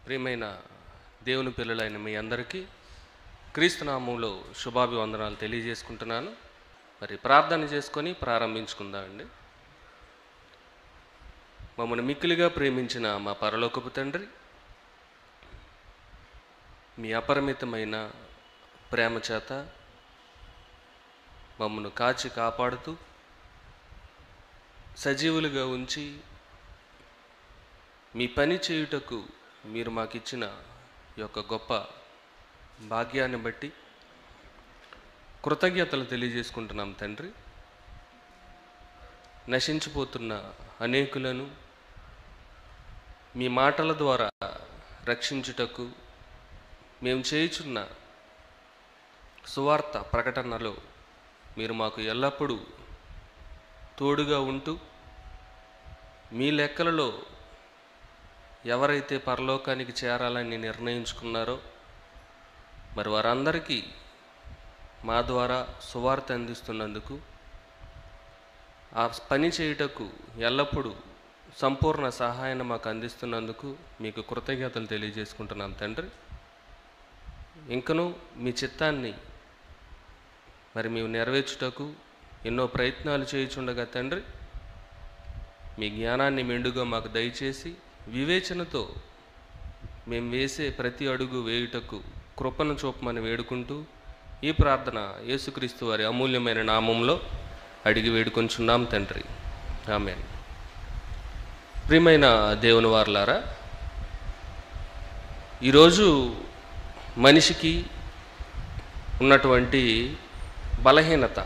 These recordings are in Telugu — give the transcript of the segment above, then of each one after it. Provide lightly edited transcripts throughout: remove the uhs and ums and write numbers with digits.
ప్రియమైన దేవుని పిల్లలైన మీ అందరికీ క్రీస్తు నామములో శుభాభివందనాలు తెలియజేసుకుంటున్నాను. మరి ప్రార్థన చేసుకొని ప్రారంభించుకుందామండి. మమ్మల్ని మిక్కిలిగా ప్రేమించిన మా పరలోకపు తండ్రి, మీ అపరిమితమైన ప్రేమ చేత మమ్మను కాచి కాపాడుతూ సజీవులుగా ఉంచి మీ పని చేయుటకు మీరు మాకిచ్చిన ఈ యొక్క గొప్ప భాగ్యాన్ని బట్టి కృతజ్ఞతలు తెలియజేసుకుంటున్నాం తండ్రి. నశించిపోతున్న అనేకులను మీ మాటల ద్వారా రక్షించుటకు మేము చేయుచున్న సువార్త ప్రకటనలో మీరు మాకు ఎల్లప్పుడూ తోడుగా ఉంటూ మీ లెక్కలలో ఎవరైతే పరలోకానికి చేరాలని నిర్ణయించుకున్నారో మరి వారందరికీ మా ద్వారా సువార్త అందిస్తున్నందుకు, ఆ పని చేయుటకు ఎల్లప్పుడూ సంపూర్ణ సహాయాన్ని మాకు అందిస్తున్నందుకు మీకు కృతజ్ఞతలు తెలియజేసుకుంటున్నాం తండ్రి. ఇంకనూ మీ చిత్తాన్ని మరి మేము నెరవేర్చుటకు ఎన్నో ప్రయత్నాలు చేయుచుండగా తండ్రి, మీ జ్ఞానాన్ని మెండుగా మాకు దయచేసి వివేచనతో మేము వేసే ప్రతి అడుగు వేయుటకు కృపను చూపమని వేడుకుంటూ ఈ ప్రార్థన యేసుక్రీస్తు వారి అమూల్యమైన నామంలో అడిగి వేడుకొంచున్నాం తండ్రి, ఆమేన్. ప్రియమైన దేవుని వారలారా, ఈరోజు మనిషికి ఉన్నటువంటి బలహీనత,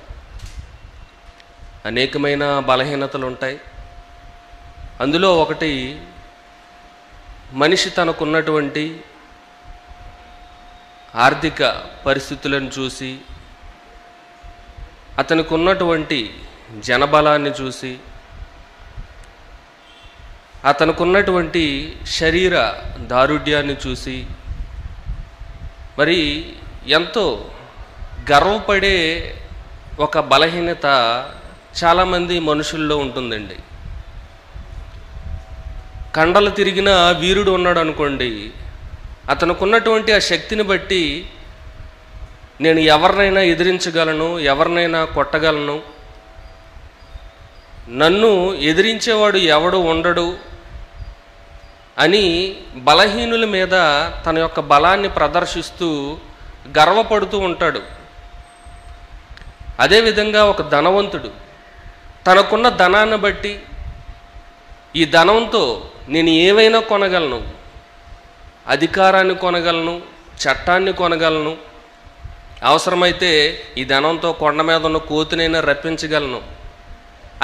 అనేకమైన బలహీనతలు ఉంటాయి. అందులో ఒకటి, మనిషి తనకున్నటువంటి ఆర్థిక పరిస్థితులను చూసి, అతనికి ఉన్నటువంటి జనబలాన్ని చూసి, అతనుకున్నటువంటి శరీర దారుఢ్యాన్ని చూసి మరి ఎంతో గర్వపడే ఒక బలహీనత చాలామంది మనుషుల్లో ఉంటుందండి. కండలు తిరిగిన వీరుడు ఉన్నాడు అనుకోండి, అతనుకున్నటువంటి ఆ శక్తిని బట్టి నేను ఎవరినైనా ఎదిరించగలను, ఎవరినైనా కొట్టగలను, నన్ను ఎదిరించేవాడు ఎవడు ఉండడు అని బలహీనుల మీద తన యొక్క బలాన్ని ప్రదర్శిస్తూ గర్వపడుతూ ఉంటాడు. అదేవిధంగా ఒక ధనవంతుడు తనకున్న ధనాన్ని బట్టి, ఈ ధనంతో నేను ఏవైనా కొనగలను, అధికారాన్ని కొనగలను, చట్టాన్ని కొనగలను, అవసరమైతే ఈ ధనంతో కొండ మీద ఉన్న కోతినైనా రప్పించగలను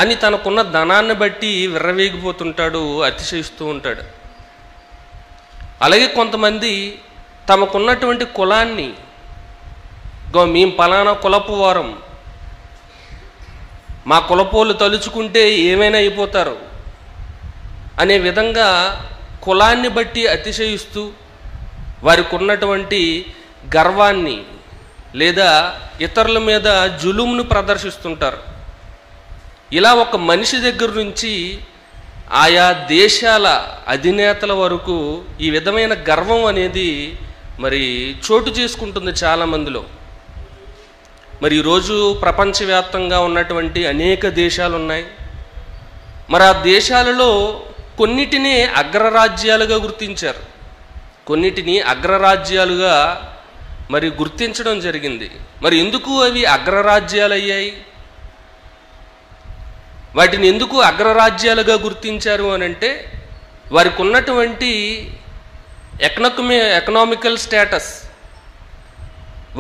అని తనకున్న ధనాన్ని బట్టి విర్రవీగిపోతుంటాడు, అతిశయిస్తూ ఉంటాడు. అలాగే కొంతమంది తమకున్నటువంటి కులాన్ని, మేము పలానా కులపు వారం, మా కులపోళ్ళు తలుచుకుంటే ఏమైనా అయిపోతారు అనే విధంగా కులాన్ని బట్టి అతిశయిస్తూ వారికి ఉన్నటువంటి గర్వాన్ని లేదా ఇతరుల మీద జులుంను ప్రదర్శిస్తుంటారు. ఇలా ఒక మనిషి దగ్గర నుంచి ఆయా దేశాల అధినేతల వరకు ఈ విధమైన గర్వం అనేది మరి చోటు చేసుకుంటుంది చాలామందిలో. మరి ఈరోజు ప్రపంచవ్యాప్తంగా ఉన్నటువంటి అనేక దేశాలు ఉన్నాయి. మరి ఆ దేశాలలో కొన్నిటిని అగ్రరాజ్యాలుగా గుర్తించారు, కొన్నిటిని అగ్రరాజ్యాలుగా మరి గుర్తించడం జరిగింది. మరి ఎందుకు అవి అగ్రరాజ్యాలు అయ్యాయి? వాటిని ఎందుకు అగ్రరాజ్యాలుగా గుర్తించారు అని అంటే, వారికి ఉన్నటువంటి ఎకనామికల్ స్టేటస్,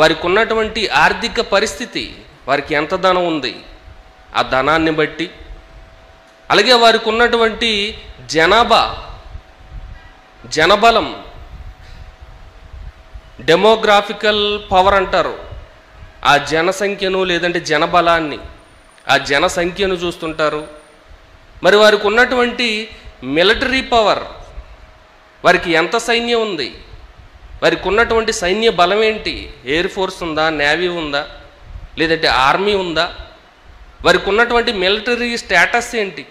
వారికి ఉన్నటువంటి ఆర్థిక పరిస్థితి, వారికి ఎంత ధనం ఉంది ఆ ధనాన్ని బట్టి, అలాగే వారికి ఉన్నటువంటి జనబలం, డెమోగ్రాఫికల్ పవర్ అంటారు, ఆ జనసంఖ్యను లేదంటే జనబలాన్ని, ఆ జనసంఖ్యను చూస్తుంటారు. మరి వారికి ఉన్నటువంటి మిలిటరీ పవర్, వారికి ఎంత సైన్యం ఉంది, వారికి ఉన్నటువంటి సైన్య బలం ఏంటి, ఎయిర్ ఫోర్స్ ఉందా, నేవీ ఉందా, లేదంటే ఆర్మీ ఉందా, వారికి ఉన్నటువంటి మిలిటరీ స్టేటస్ ఏంటి,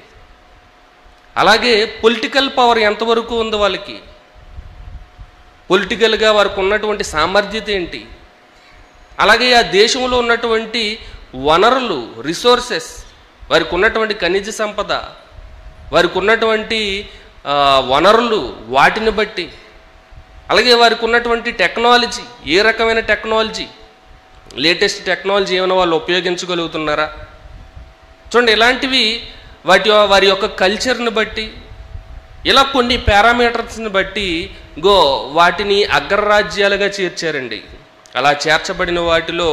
అలాగే పొలిటికల్ పవర్ ఎంతవరకు ఉంది వాళ్ళకి, పొలిటికల్గా వారికి ఉన్నటువంటి సామర్థ్యత ఏంటి, అలాగే ఆ దేశంలో ఉన్నటువంటి వనరులు, రిసోర్సెస్, వారికి ఉన్నటువంటి ఖనిజ సంపద, వారికి ఉన్నటువంటి వనరులు, వాటిని బట్టి, అలాగే వారికి ఉన్నటువంటి టెక్నాలజీ, ఏ రకమైన టెక్నాలజీ, లేటెస్ట్ టెక్నాలజీ ఏమైనా వాళ్ళు ఉపయోగించగలుగుతున్నారా చూడండి. ఇలాంటివి వారి యొక్క కల్చర్ని బట్టి, ఇలా కొన్ని పారామీటర్స్ని బట్టి వాటిని అగ్రరాజ్యాలుగా చేర్చారండి. అలా చేర్చబడిన వాటిలో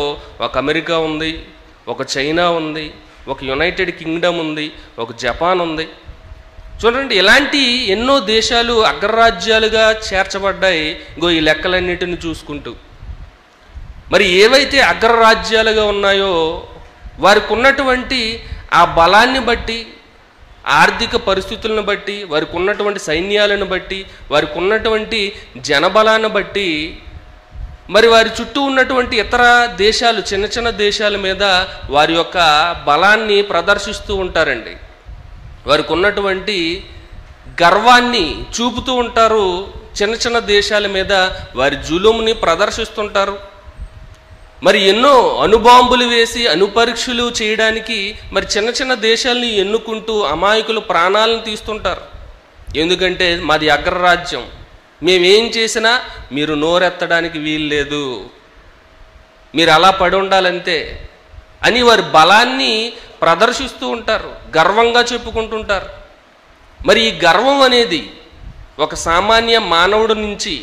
ఒక అమెరికా ఉంది, ఒక చైనా ఉంది, ఒక యునైటెడ్ కింగ్డమ్ ఉంది, ఒక జపాన్ ఉంది. చూడండి, ఇలాంటి ఎన్నో దేశాలు అగ్రరాజ్యాలుగా చేర్చబడ్డాయి ఈ లెక్కలన్నిటిని చూసుకుంటూ. మరి ఏవైతే అగ్రరాజ్యాలుగా ఉన్నాయో వారికి ఉన్నటువంటి ఆ బలాన్ని బట్టి, ఆర్థిక పరిస్థితులను బట్టి, వారికి ఉన్నటువంటి సైన్యాలను బట్టి, వారికి ఉన్నటువంటి జనబలాన్ని బట్టి, మరి వారి చుట్టూ ఉన్నటువంటి ఇతర దేశాలు, చిన్న చిన్న దేశాల మీద వారి యొక్క బలాన్ని ప్రదర్శిస్తూ ఉంటారండి. వారికి ఉన్నటువంటి గర్వాన్ని చూపుతూ ఉంటారు. చిన్న చిన్న దేశాల మీద వారి జులుముని ప్రదర్శిస్తుంటారు. మరి ఎన్నో అణుబాంబులు వేసి అణుపరీక్షలు చేయడానికి మరి చిన్న చిన్న దేశాలని ఎన్నుకుంటూ అమాయకులు ప్రాణాలను తీస్తుంటారు. ఎందుకంటే మాది అగ్రరాజ్యం, మేమేం చేసినా మీరు నోరెత్తడానికి వీల్లేదు, మీరు అలా పడి ఉండాలంతే అని వారి బలాన్ని ప్రదర్శిస్తూ ఉంటారు, గర్వంగా చెప్పుకుంటుంటారు. మరి ఈ గర్వం అనేది ఒక సామాన్య మానవుడి నుంచి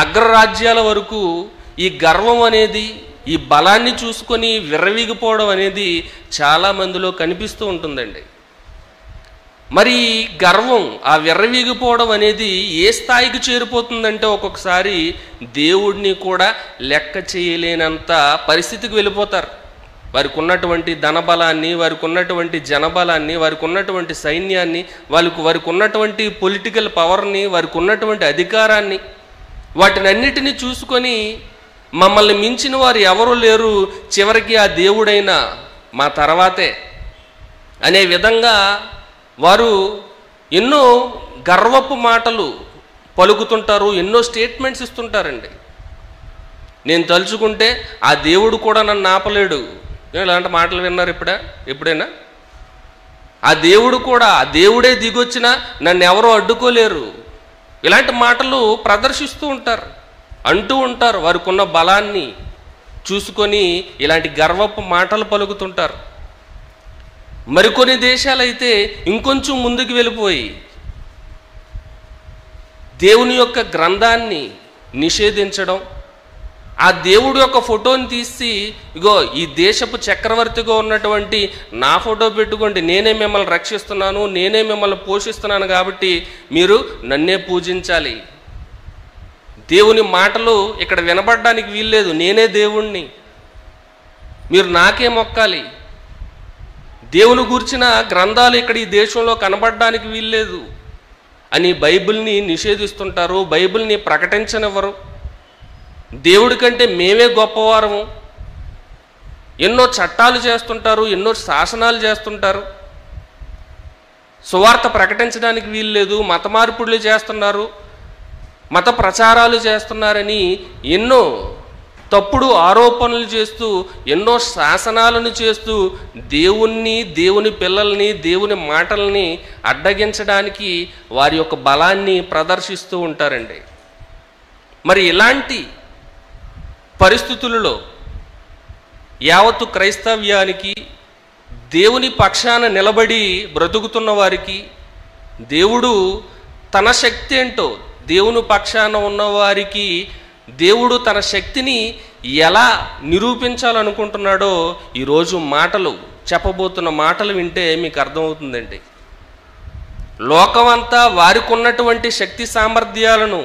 అగ్రరాజ్యాల వరకు ఈ గర్వం అనేది, ఈ బలాన్ని చూసుకొని విర్రవీగిపోవడం అనేది చాలా మందిలో కనిపిస్తూ ఉంటుందండి. మరి గర్వం, ఆ విర్రవీగిపోవడం అనేది ఏ స్థాయికి చేరిపోతుందంటే ఒక్కొక్కసారి దేవుడిని కూడా లెక్క చేయలేనంత పరిస్థితికి వెళ్ళిపోతారు. వారికి ఉన్నటువంటి ధనబలాన్ని, వారికి ఉన్నటువంటి జనబలాన్ని, వారికి ఉన్నటువంటి సైన్యాన్ని, వారికి ఉన్నటువంటి పొలిటికల్ పవర్ని, వారికి ఉన్నటువంటి అధికారాన్ని, వాటినన్నిటినీ చూసుకొని మమ్మల్ని మించిన వారు ఎవరూ లేరు, చివరికి ఆ దేవుడైనా మా తర్వాతే అనే విధంగా వారు ఎన్నో గర్వపు మాటలు పలుకుతుంటారు, ఎన్నో స్టేట్మెంట్స్ ఇస్తుంటారండి. నేను తలుచుకుంటే ఆ దేవుడు కూడా నన్ను ఆపలేడు. ఇలాంటి మాటలు విన్నారు ఎప్పుడైనా? ఆ దేవుడు కూడా, ఆ దేవుడే దిగొచ్చినా నన్ను ఎవరో అడ్డుకోలేరు. ఇలాంటి మాటలు ప్రదర్శిస్తూ ఉంటారు, అంటూ ఉంటారు. వారికి ఉన్న బలాన్ని చూసుకొని ఇలాంటి గర్వపు మాటలు పలుకుతుంటారు. మరికొన్ని దేశాలైతే ఇంకొంచెం ముందుకు వెళ్ళిపోయి దేవుని యొక్క గ్రంథాన్ని నిషేధించడం, ఆ దేవుడి యొక్క ఫోటోని తీసి ఈ దేశపు చక్రవర్తిగా ఉన్నటువంటి నా ఫోటో పెట్టుకోండి, నేనే మిమ్మల్ని రక్షిస్తున్నాను, నేనే మిమ్మల్ని పోషిస్తున్నాను, కాబట్టి మీరు నన్నే పూజించాలి, దేవుని మాటలు ఇక్కడ వినబడడానికి వీల్లేదు, నేనే దేవుణ్ణి, మీరు నాకే మొక్కాలి, దేవుని గూర్చిన గ్రంథాలు ఇక్కడ ఈ దేశంలో కనబడడానికి వీల్లేదు అని బైబిల్ని నిషేధిస్తుంటారు. బైబిల్ని ప్రకటించనివ్వరు. దేవుడి కంటే మేమే గొప్పవారము, ఎన్నో చట్టాలు చేస్తుంటారు, ఎన్నో శాసనాలు చేస్తుంటారు. సువార్త ప్రకటించడానికి వీల్లేదు, మత మార్పులు చేస్తున్నారు, మత ప్రచారాలు చేస్తున్నారని ఎన్నో తప్పుడు ఆరోపణలు చేస్తూ, ఎన్నో శాసనాలను చేస్తూ దేవుణ్ణి, దేవుని పిల్లల్ని, దేవుని మాటల్ని అడ్డగించడానికి వారి యొక్క బలాన్ని ప్రదర్శిస్తూ ఉంటారండి. మరి ఇలాంటి పరిస్థితులలో యావత్తు క్రైస్తవ్యానికి, దేవుని పక్షాన నిలబడి బ్రతుకుతున్న వారికి దేవుడు తన శక్తి ఏంటో, దేవుని పక్షాన ఉన్నవారికి దేవుడు తన శక్తిని ఎలా నిరూపించాలనుకుంటున్నాడో ఈరోజు మాటలు, చెప్పబోతున్న మాటలు వింటే మీకు అర్థమవుతుందండి. లోకమంతా వారికి ఉన్నటువంటి శక్తి సామర్థ్యాలను,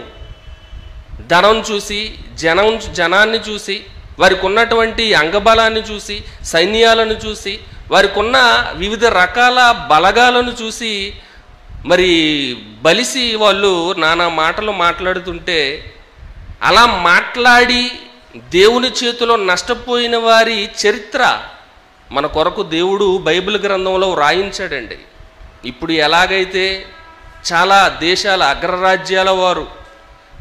ధనం చూసి, జనాన్ని చూసి, వారికి ఉన్నటువంటి అంగబలాన్ని చూసి, సైన్యాలను చూసి, వారికి ఉన్న వివిధ రకాల బలగాలను చూసి మరి బలిసి వాళ్ళు నానా మాటలు మాట్లాడుతుంటే, అలా మాట్లాడి దేవుని చేతిలో నష్టపోయిన వారి చరిత్ర మన కొరకు దేవుడు బైబిల్ గ్రంథంలో వ్రాయించాడండి. ఇప్పుడు ఎలాగైతే చాలా దేశాల అగ్రరాజ్యాల వారు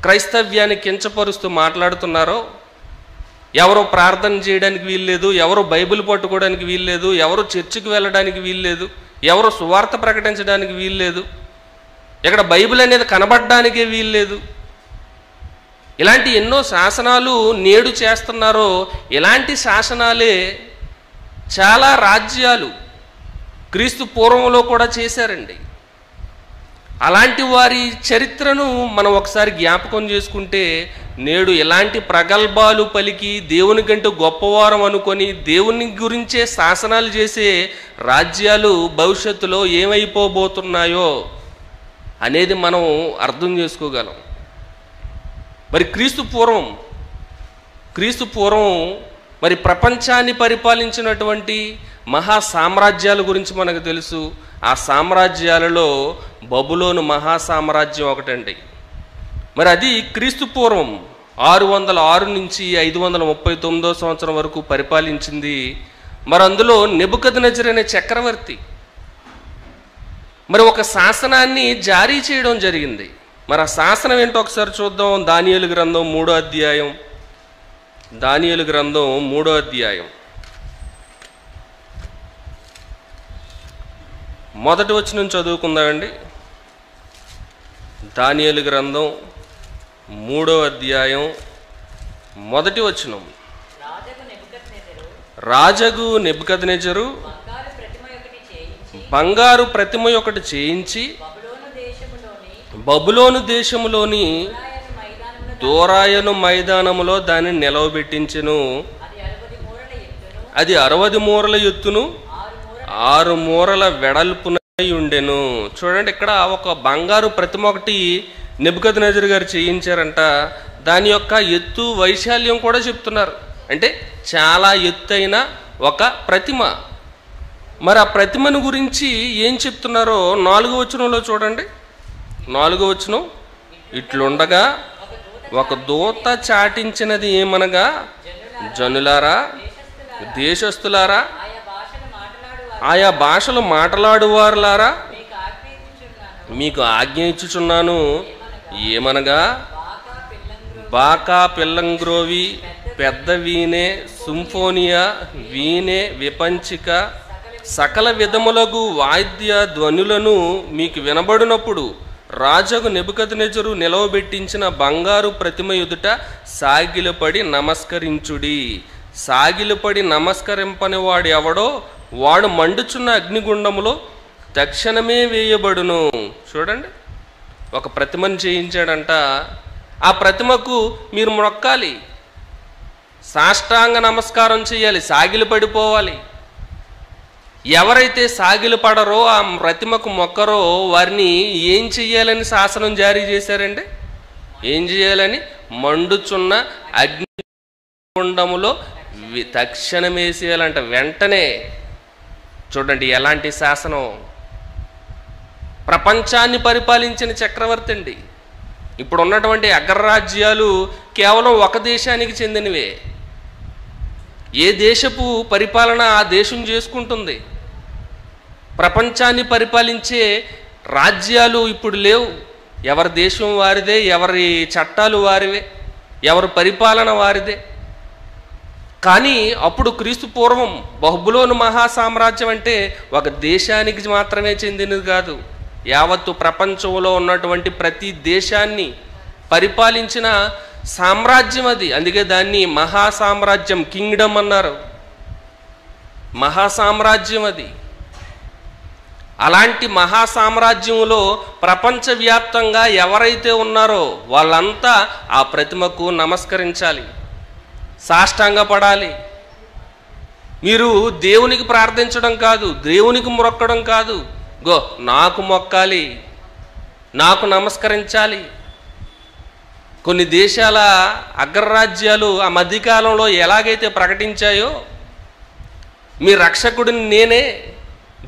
క్రైస్తవ్యాన్ని కించపరుస్తూ మాట్లాడుతున్నారో, ఎవరో ప్రార్థన చేయడానికి వీల్లేదు, ఎవరో బైబిల్ పట్టుకోవడానికి వీల్లేదు, ఎవరో చర్చికి వెళ్ళడానికి వీల్లేదు, ఎవరో సువార్త ప్రకటించడానికి వీల్లేదు, ఇక్కడ బైబిల్ అనేది కనబడడానికే వీల్లేదు, ఇలాంటి ఎన్నో శాసనాలు నేడు చేస్తున్నారో, ఇలాంటి శాసనాలే చాలా రాజ్యాలు క్రీస్తు పూర్వంలో కూడా చేశారండి. అలాంటి వారి చరిత్రను మనం ఒకసారి జ్ఞాపకం చేసుకుంటే, నేడు ఎలాంటి ప్రగల్భాలు పలికి దేవుని కంటే గొప్పవారం అనుకొని దేవుని గురించే శాసనాలు చేసే రాజ్యాలు భవిష్యత్తులో ఏమైపోబోతున్నాయో అనేది మనం అర్థం చేసుకోగలం. మరి క్రీస్తు పూర్వం మరి ప్రపంచాన్ని పరిపాలించినటువంటి మహా సామ్రాజ్యాల గురించి మనకు తెలుసు. ఆ సామ్రాజ్యాలలో బబులోను మహాసామ్రాజ్యం ఒకటండి. మరి అది క్రీస్తు పూర్వం 606 నుంచి 539 సంవత్సరం వరకు పరిపాలించింది. మరి అందులో నెబుకద్నెజర్ అనే చక్రవర్తి మరి ఒక శాసనాన్ని జారీ చేయడం జరిగింది. మరి ఆ శాసనం ఏంటో ఒకసారి చూద్దాం. దానియేలు గ్రంథం 3వ అధ్యాయం. దానియేలు గ్రంథం 3వ అధ్యాయం మొదటి వచనం చదువుకుందామండి. దానియేలు గ్రంథం 3వ అధ్యాయం మొదటి వచనం. రాజగు నెబుకద్నెజరు బంగారు ప్రతిమ ఒకటి చేయించి బబులోను దేశములోని దోరాయను మైదానములో దానిని నిలవబెట్టించెను. అది 60 మూరల ఎత్తును 6 మూరల వెడల్పునై ఉండెను. చూడండి, ఇక్కడ ఒక బంగారు ప్రతిమ ఒకటి నెబుకద్నెజరు గారు చేయించారంట. దాని యొక్క ఎత్తు వైశాల్యం కూడా చెప్తున్నారు. అంటే చాలా ఎత్తైన ఒక ప్రతిమ. మరి ఆ ప్రతిమను గురించి ఏం చెప్తున్నారో 4వ వచనంలో చూడండి. 4వ వచనం, ఇట్లుండగా ఒక దూత చాటించినది ఏమనగా, జనులారా, దేశస్థులారా, ఆయా భాషలు మాట్లాడువారులారా, మీకు ఆజ్ఞ ఇచ్చుచున్నాను. ఏమనగా, బాకా, పిల్లంగ్రోవి, పెద్ద వీణే, సింఫోనియా, వీణే, విపంచిక, సకల విధములగు వాద్య ధ్వనులను మీకు వినబడినప్పుడు రాజగు నెబుకద్నెజరు నిలవబెట్టించిన బంగారు ప్రతిమ ఎదుట సాగిలపడి నమస్కరించుడి. సాగిలపడి నమస్కరింపని వాడు ఎవడో వాడు మండుచున్న అగ్నిగుండములో తక్షణమే వేయబడును. చూడండి, ఒక ప్రతిమను చేయించాడంట. ఆ ప్రతిమకు మీరు మొక్కాలి, సాష్టాంగ నమస్కారం చేయాలి, సాగిలి పడిపోవాలి. ఎవరైతే సాగిలి పడరో, ఆ ప్రతిమకు మొక్కరో వారిని ఏం చెయ్యాలని శాసనం జారీ చేశారండి? ఏం చేయాలని? మండుచున్న అగ్నిగుండములో తక్షణం వేసేయాలంట, వెంటనే. చూడండి ఎలాంటి శాసనం! ప్రపంచాన్ని పరిపాలించిన చక్రవర్తి అండి. ఇప్పుడు ఉన్నటువంటి అగ్రరాజ్యాలు కేవలం ఒక దేశానికి చెందినవే. ఏ దేశపు పరిపాలన ఆ దేశం చేసుకుంటుంది. ప్రపంచాన్ని పరిపాలించే రాజ్యాలు ఇప్పుడు లేవు. ఎవరి దేశం వారిదే, ఎవరి చట్టాలు వారివే, ఎవరి పరిపాలన వారిదే. కానీ అప్పుడు క్రీస్తు పూర్వం బబులోను మహాసామ్రాజ్యం అంటే ఒక దేశానికి మాత్రమే చెందినది కాదు, యావత్తు ప్రపంచంలో ఉన్నటువంటి ప్రతి దేశాన్ని పరిపాలించిన సామ్రాజ్యం అది. అందుకే దాన్ని మహాసామ్రాజ్యం, కింగ్డమ్ అన్నారు. మహాసామ్రాజ్యం అది. అలాంటి మహాసామ్రాజ్యంలో ప్రపంచవ్యాప్తంగా ఎవరైతే ఉన్నారో వాళ్ళంతా ఆ ప్రతిమకు నమస్కరించాలి, సాష్టాంగపడాలి. మీరు దేవునికి ప్రార్థించడం కాదు, దేవునికి మొక్కడం కాదు, నాకు మొక్కాలి, నాకు నమస్కరించాలి. కొన్ని దేశాల అగ్రరాజ్యాలు ఆ మధ్యకాలంలో ఎలాగైతే ప్రకటించాయో, మీ రక్షకుడిని నేనే,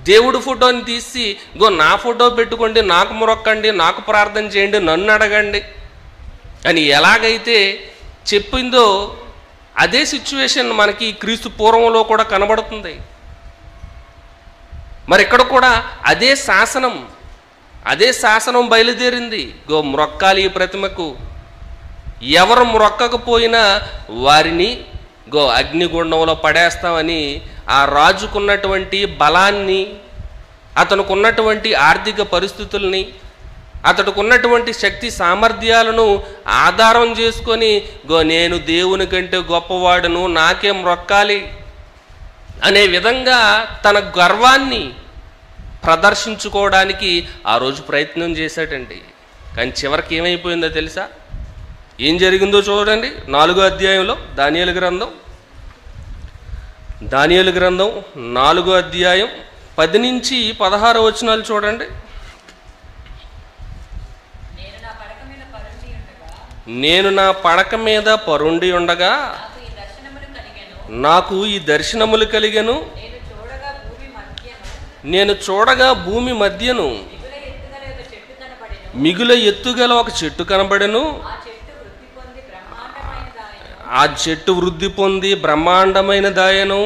దేవుడు ఫోటోని తీసి నా ఫోటో పెట్టుకోండి, నాకు మొక్కండి, నాకు ప్రార్థన చేయండి, నన్ను అడగండి అని ఎలాగైతే చెప్పిందో అదే సిచ్యువేషన్ మనకి క్రీస్తు పూర్వంలో కూడా కనబడుతుంది. మరి ఇక్కడ కూడా అదే శాసనం బయలుదేరింది. మొక్కాలి ఈ ప్రతిమకు, ఎవరు మొక్కకపోయినా వారిని అగ్నిగుండంలో పడేస్తామని ఆ రాజుకున్నటువంటి బలాన్ని, అతనుకున్నటువంటి ఆర్థిక పరిస్థితుల్ని, అతడుకున్నటువంటి శక్తి సామర్థ్యాలను ఆధారం చేసుకొని నేను దేవుని కంటే గొప్పవాడును, నాకేం మొక్కాలి అనే విధంగా తన గర్వాన్ని ప్రదర్శించుకోవడానికి ఆ రోజు ప్రయత్నం చేశాడండి. కానీ చివరికి ఏమైపోయిందో తెలుసా? ఏం జరిగిందో చూడండి. 4వ అధ్యాయంలో దానియేలు గ్రంథం 4వ అధ్యాయం 10 నుంచి 16 వచనాలు చూడండి. నేను నా పడక మీద పరుండి ఉండగా నాకు ఈ దర్శనములు కలిగెను. నేను చూడగా భూమి మధ్యను మిగుల ఎత్తుగల ఒక చెట్టు కనబడెను. ఆ చెట్టు వృద్ధి పొంది బ్రహ్మాండమైన దాయను.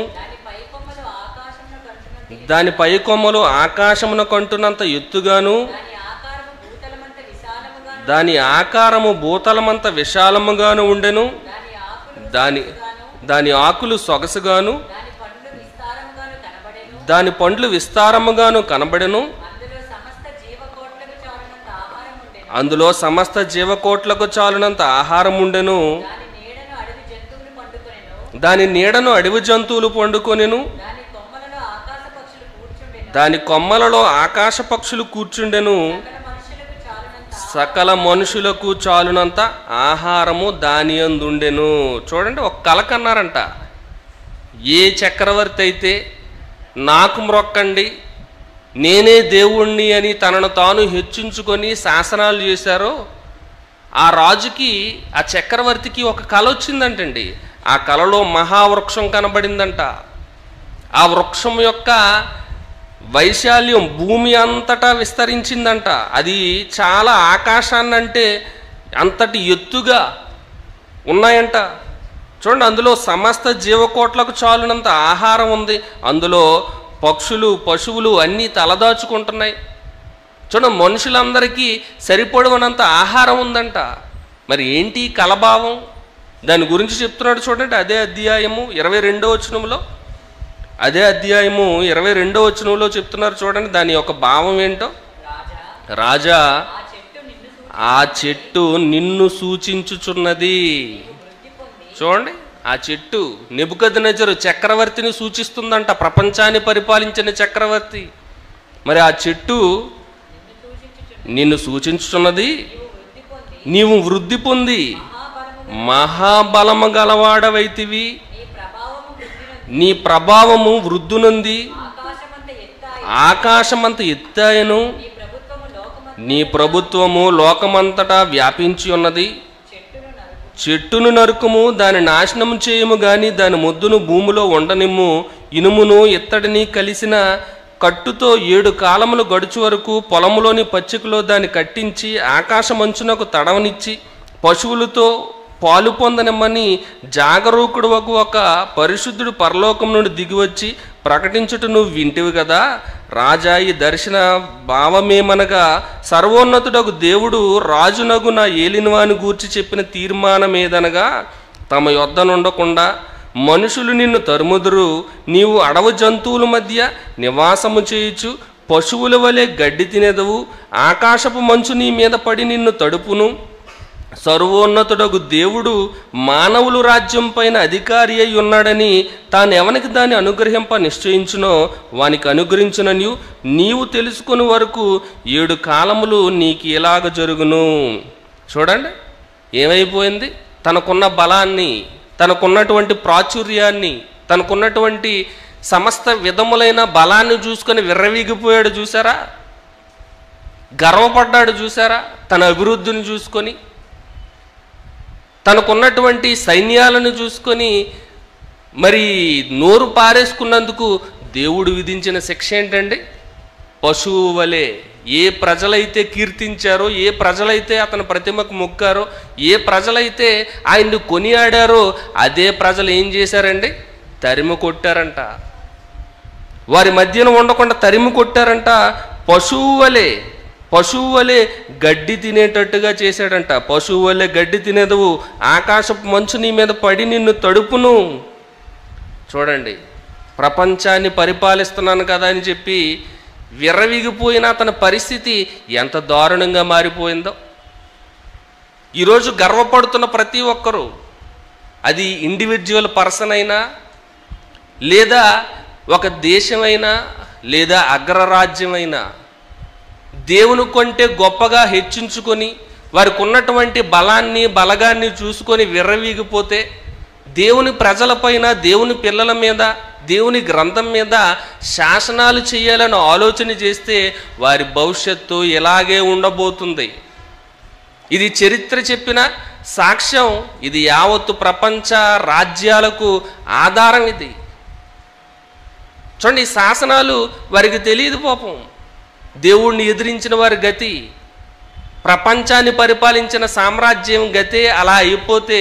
దాని పై కొమ్మలు ఆకాశమున కంటున్నంత ఎత్తుగాను, దాని ఆకారము భూతలమంత విశాలముగాను ఉండెను. దాని ఆకులు సొగసుగాను, దాని పండ్లు విస్తారముగాను కనబడెను. అందులో సమస్త జీవకోట్లకు చాలునంత ఆహారం ఉండెను. దాని నీడను అడవి జంతువులు పండుకొనెను. దాని కొమ్మలలో ఆకాశ పక్షులు కూర్చుండెను. సకల మనుషులకు చాలునంత ఆహారము దాని యందుండెను. చూడండి, ఒక కల కన్నారంట. ఏ చక్రవర్తి అయితే నాకు మ్రొక్కండి, నేనే దేవుణ్ణి అని తనను తాను హెచ్చించుకొని శాసనాలు చేశారో ఆ రాజుకి, ఆ చక్రవర్తికి ఒక కల వచ్చిందంటండి. ఆ కలలో మహావృక్షం కనబడిందంట. ఆ వృక్షం యొక్క వైశాల్యం భూమి అంతటా విస్తరించిందంట. అది చాలా ఆకాశాన్నంటే అంతటి ఎత్తుగా ఉన్నాయంట. చూడండి, అందులో సమస్త జీవకోట్లకు చాలునంత ఆహారం ఉంది. అందులో పక్షులు, పశువులు అన్నీ తలదాచుకుంటున్నాయి. చూడండి, మనుషులందరికీ సరిపడవనంత ఆహారం ఉందంట. మరి ఏంటి కలభావం? దాని గురించి చెప్తున్నాడు చూడండి. అదే అధ్యాయము 22వ వచనంలో, అదే అధ్యాయము 22వ వచనంలో చెప్తున్నారు చూడండి. దాని యొక్క భావం ఏంటో. రాజా, ఆ చెట్టు నిన్ను సూచించుచున్నది. చూడండి, ఆ చెట్టు నెబుకద్నెజరు చక్రవర్తిని సూచిస్తుందంట, ప్రపంచాన్ని పరిపాలించిన చక్రవర్తి. మరి ఆ చెట్టు నిన్ను సూచించుచున్నది. నీవు వృద్ధి పొంది మహాబలము గలవాడవైతివి. నీ ప్రభావము వృద్ధునుంది, ఆకాశమంత ఎత్తాయను. నీ ప్రభుత్వము లోకమంతటా వ్యాపించి ఉన్నది. చెట్టును నరుకుము, దాని నాశనము చేయము, గాని దాని మొద్దును భూమిలో ఉండనిమ్ము. ఇనుమును ఇత్తడిని కలిసిన కట్టుతో 7 కాలములు గడుచు వరకు పొలములోని పచ్చికలో దాన్ని కట్టించి ఆకాశమంచునకు తడవనిచ్చి పశువులతో పాలు పొందనిమ్మని జాగరూకుడు ఒక పరిశుద్ధుడు పరలోకం నుండి దిగివచ్చి ప్రకటించుట నువ్వు వింటివి కదా. రాజా, ఈ దర్శన భావమేమనగా, సర్వోన్నతుడకు దేవుడు రాజునగు నా ఏలినవాని గూర్చి చెప్పిన తీర్మానమేదనగా, తమ యొద్ద నుండకుండా మనుషులు నిన్ను తరుముదురు. నీవు అడవి జంతువుల మధ్య నివాసము చేయుచు పశువుల వలె గడ్డి తినేదవు. ఆకాశపు మంచు నీ మీద పడి నిన్ను తడుపును. సర్వోన్నతుడగు దేవుడు మానవులు రాజ్యం పైన అధికారి అయి ఉన్నాడని తాను ఎవనికి దాన్ని అనుగ్రహింప నిశ్చయించునో వానికి అనుగ్రహించునని నీవు తెలుసుకుని వరకు 7 కాలములు నీకు ఇలాగ జరుగును. చూడండి, ఏమైపోయింది? తనకున్న బలాన్ని, తనకున్నటువంటి ప్రాచుర్యాన్ని, తనకున్నటువంటి సమస్త విధములైన బలాన్ని చూసుకొని విర్రవీగిపోయాడు. చూసారా? గర్వపడ్డాడు. చూసారా? తన అభివృద్ధిని చూసుకొని, తనకున్నటువంటి సైన్యాలను చూసుకొని మరి నోరు పారేసుకున్నందుకు దేవుడు విధించిన శిక్ష ఏంటండి? పశువు వలె. ఏ ప్రజలైతే కీర్తించారో, ఏ ప్రజలైతే అతని ప్రతిమకు మొక్కారో, ఏ ప్రజలైతే ఆయన్ని కొనియాడారో అదే ప్రజలు ఏం చేశారండి? తరిమి కొట్టారంట. వారి మధ్యన ఉండకుండా తరిమి కొట్టారంట. పశువు వలె పశువు వలె గడ్డి తినేటట్టుగా చేశాడంట. పశువు వలె గడ్డి తినేదవు, ఆకాశపు మంచు నీ మీద పడి నిన్ను తడుపును. చూడండి, ప్రపంచాన్ని పరిపాలిస్తున్నాను కదా అని చెప్పి విర్రవీగిపోయిన అతని పరిస్థితి ఎంత దారుణంగా మారిపోయిందో. ఈరోజు గర్వపడుతున్న ప్రతి ఒక్కరూ, అది ఇండివిజువల్ పర్సన్ అయినా, లేదా ఒక దేశమైనా, లేదా అగ్రరాజ్యమైనా, దేవుని కంటే గొప్పగా హెచ్చించుకొని వారికి ఉన్నటువంటి బలాన్ని బలగాన్ని చూసుకొని విర్రవీగిపోతే, దేవుని ప్రజలపైన, దేవుని పిల్లల మీద, దేవుని గ్రంథం మీద శాసనాలు చేయాలని ఆలోచన చేస్తే వారి భవిష్యత్తు ఇలాగే ఉండబోతుంది. ఇది చరిత్ర చెప్పిన సాక్ష్యం. ఇది యావత్తు ప్రపంచ రాజ్యాలకు ఆధారం. ఇది చూడండి, ఈ శాసనాలు వారికి తెలియదు పాపం. దేవుణ్ణి ఎదిరించిన వారి గతి, ప్రపంచాన్ని పరిపాలించిన సామ్రాజ్యం గతే అలా అయిపోతే,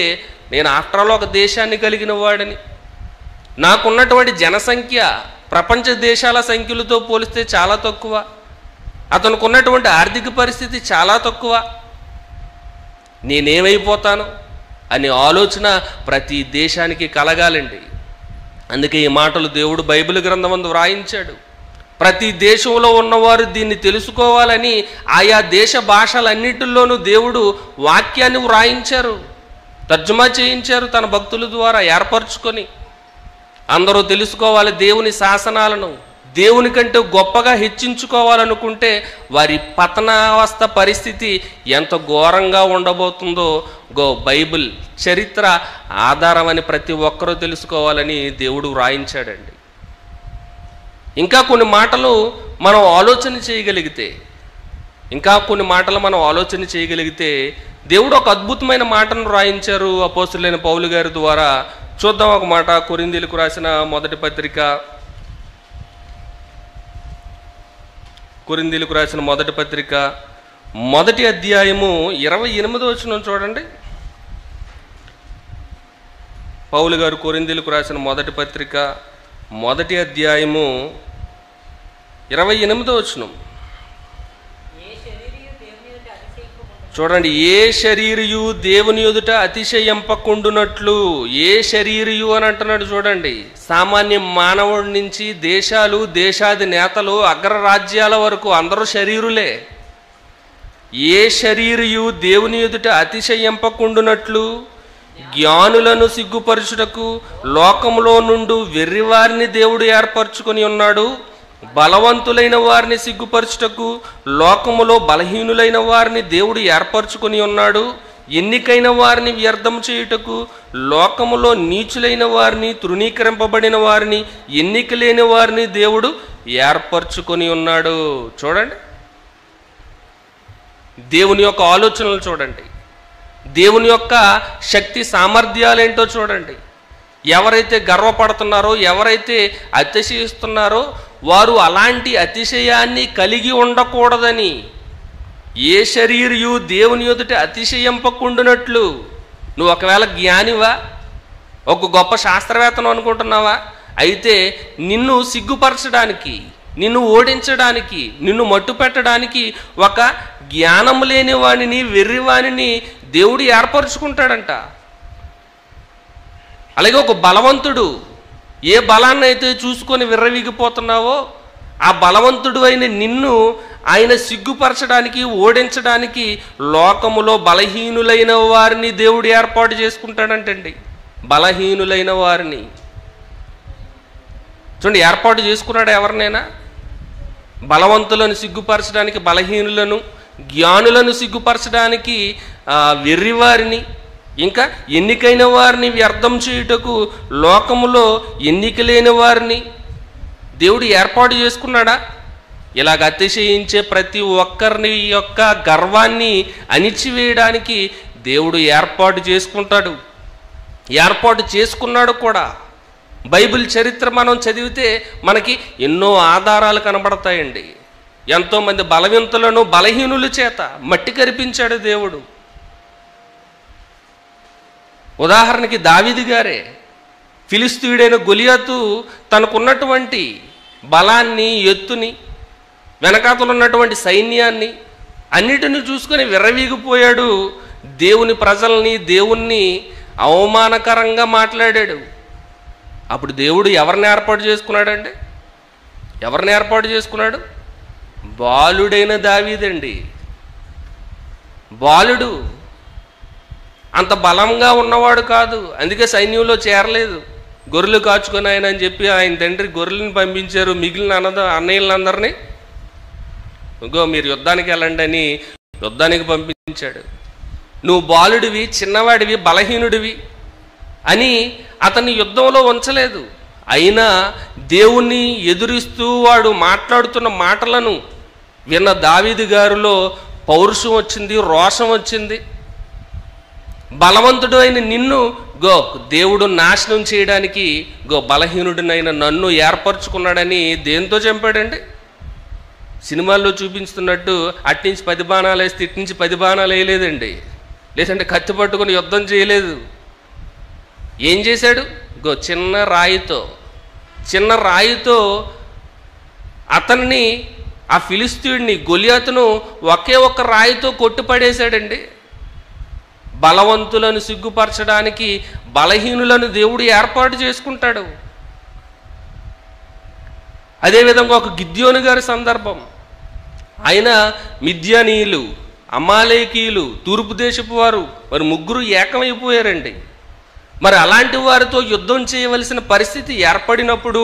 నేను ఆఫ్టర్ ఆల్ ఒక దేశాన్ని కలిగిన వాడిని, నాకున్నటువంటి జనసంఖ్య ప్రపంచ దేశాల సంఖ్యలతో పోలిస్తే చాలా తక్కువ, అతనికి ఉన్నటువంటి ఆర్థిక పరిస్థితి చాలా తక్కువ, నేనేమైపోతాను అనే ఆలోచన ప్రతి దేశానికి కలగాలండి. అందుకే ఈ మాటలు దేవుడు బైబిల్ గ్రంథమందు వ్రాయించాడు. ప్రతి దేశంలో ఉన్నవారు దీన్ని తెలుసుకోవాలని ఆయా దేశ భాషలన్నిటిలోనూ దేవుడు వాక్యాన్ని వ్రాయించారు, తర్జుమా చేయించారు తన భక్తుల ద్వారా ఏర్పరచుకొని. అందరూ తెలుసుకోవాలి దేవుని శాసనాలను. దేవుని కంటే గొప్పగా హెచ్చించుకోవాలనుకుంటే వారి పతనావస్థ పరిస్థితి ఎంత ఘోరంగా ఉండబోతుందో బైబిల్ చరిత్ర ఆధారం అని ప్రతి ఒక్కరూ తెలుసుకోవాలని దేవుడు వ్రాయించాడండి. ఇంకా కొన్ని మాటలు మనం ఆలోచన చేయగలిగితే దేవుడు ఒక అద్భుతమైన మాటను వ్రాయించారు అపోస్తలుడైన పౌలు గారి ద్వారా. చూద్దాం ఒక మాట. కొరింథీయులకు రాసిన మొదటి పత్రిక మొదటి అధ్యాయము 28వ వచనం చూడండి. పౌలు గారు కొరింథీయులకు రాసిన మొదటి పత్రిక మొదటి అధ్యాయము 28వ వచనం చూడండి. ఏ శరీరియు దేవుని ఎదుట అతిశయింపకుండునట్లు. ఏ శరీరియు అని అంటున్నాడు చూడండి. సామాన్య మానవుడి నుంచి దేశాలు, దేశాది నేతలు, అగ్రరాజ్యాల వరకు అందరూ శరీరులే. ఏ శరీరియు దేవుని ఎదుట అతిశయింపకుండునట్లు జ్ఞానులను సిగ్గుపరచుటకు లోకములో నుండి వెర్రివారిని దేవుడు ఏర్పరచుకొని ఉన్నాడు. బలవంతులైన వారిని సిగ్గుపరచుటకు లోకములో బలహీనులైన వారిని దేవుడు ఏర్పరచుకొని ఉన్నాడు. ఎన్నికైన వారిని వ్యర్థం చేయుటకు లోకములో నీచులైన వారిని, తృణీకరింపబడిన వారిని, ఎన్నిక లేని వారిని దేవుడు ఏర్పరచుకొని ఉన్నాడు. చూడండి, దేవుని యొక్క ఆలోచనలు చూడండి, దేవుని యొక్క శక్తి సామర్థ్యాలేంటో చూడండి. ఎవరైతే గర్వపడుతున్నారో, ఎవరైతే అతిశయిస్తున్నారో వారు అలాంటి అతిశయాన్ని కలిగి ఉండకూడదని. ఏ శరీరియు దేవుని ఎదుట అతిశయింపకుండునట్లు. నువ్వు ఒకవేళ జ్ఞానివా, ఒక గొప్ప శాస్త్రవేత్తను అనుకుంటున్నావా? అయితే నిన్ను సిగ్గుపరచడానికి, నిన్ను ఓడించడానికి, నిన్ను మట్టు పెట్టడానికి ఒక జ్ఞానం లేని వాణిని, వెర్రివాణిని దేవుడు ఏర్పరచుకుంటాడంట. అలాగే ఒక బలవంతుడు, ఏ బలాన్ని అయితే చూసుకొని విర్రవీగిపోతున్నావో ఆ బలవంతుడు అయిన నిన్ను ఆయన సిగ్గుపరచడానికి, ఓడించడానికి లోకములో బలహీనులైన వారిని దేవుడు ఏర్పాటు చేసుకుంటాడంటండి. బలహీనులైన వారిని చూడండి, ఏర్పాటు చేసుకున్నాడు ఎవరినైనా. బలవంతులను సిగ్గుపరచడానికి బలహీనులను, జ్ఞానులను సిగ్గుపరచడానికి వెర్రివారిని, ఇంకా ఎన్నికైన వారిని వ్యర్థం చేయుటకు లోకములో ఎన్నిక లేని వారిని దేవుడు ఏర్పాటు చేసుకున్నాడా? ఇలాగ అతిశయించే ప్రతి ఒక్కరిని యొక్క గర్వాన్ని అణిచివేయడానికి దేవుడు ఏర్పాటు చేసుకుంటాడు, ఏర్పాటు చేసుకున్నాడు కూడా. బైబిల్ చరిత్ర మనం చదివితే మనకి ఎన్నో ఆధారాలు కనబడతాయండి. ఎంతోమంది బలవంతులను బలహీనుల చేత మట్టి కరిపించాడు దేవుడు. ఉదాహరణకి దావీదు గారే. ఫిలిస్తీయుడైన గొలియాతు తనకున్నటువంటి బలాన్ని, ఎత్తుని, వెనకాతలు ఉన్నటువంటి సైన్యాన్ని, అన్నిటిని చూసుకొని విర్రవీగిపోయాడు. దేవుని ప్రజల్ని, దేవుణ్ణి అవమానకరంగా మాట్లాడాడు. అప్పుడు దేవుడు ఎవరిని ఏర్పాటు చేసుకున్నాడండి? ఎవరిని ఏర్పాటు చేసుకున్నాడు? బాలుడైన దావీదండి. బాలుడు, అంత బలంగా ఉన్నవాడు కాదు, అందుకే సైన్యంలో చేరలేదు. గొర్రెలు కాచుకొని ఆయన అని చెప్పి ఆయన తండ్రి గొర్రెలను పంపించారు. మిగిలిన అన్నయ్యలందరినీ ఇంకో మీరు యుద్ధానికి వెళ్ళండి అని యుద్ధానికి పంపించాడు. నువ్వు బాలుడివి, చిన్నవాడివి, బలహీనుడివి అని అతన్ని యుద్ధంలో ఉంచలేదు. అయినా దేవుణ్ణి ఎదురిస్తూ వాడు మాట్లాడుతున్న మాటలను విన్న దావీదు గారిలో పౌరుషం వచ్చింది, రోషం వచ్చింది. బలవంతుడు అయిన నిన్ను దేవుడు నాశనం చేయడానికి బలహీనుడినైన నన్ను ఏర్పరచుకున్నాడని దేంతో చంపాడండి? సినిమాల్లో చూపించుతున్నట్టు అట్నుంచి 10 బాణాలు వేస్తే ఇట్నుంచి 10 బాణాలు వేయలేదండి. లేదంటే కత్తి పట్టుకుని యుద్ధం చేయలేదు. ఏం చేశాడు? చిన్న రాయితో అతన్ని, ఆ ఫిలిస్తీయుడిని గొలియాతును ఒకే ఒక్క రాయితో కొట్టుపడేశాడండి. బలవంతులను సిగ్గుపరచడానికి బలహీనులను దేవుడు ఏర్పాటు చేసుకుంటాడు. అదేవిధంగా ఒక గిద్యోను గారి సందర్భం. ఆయన మిద్యానీయులు, అమాలేకీయులు, తూర్పు దేశపు వారు మరి ముగ్గురు ఏకమైపోయారండి. మరి అలాంటి వారితో యుద్ధం చేయవలసిన పరిస్థితి ఏర్పడినప్పుడు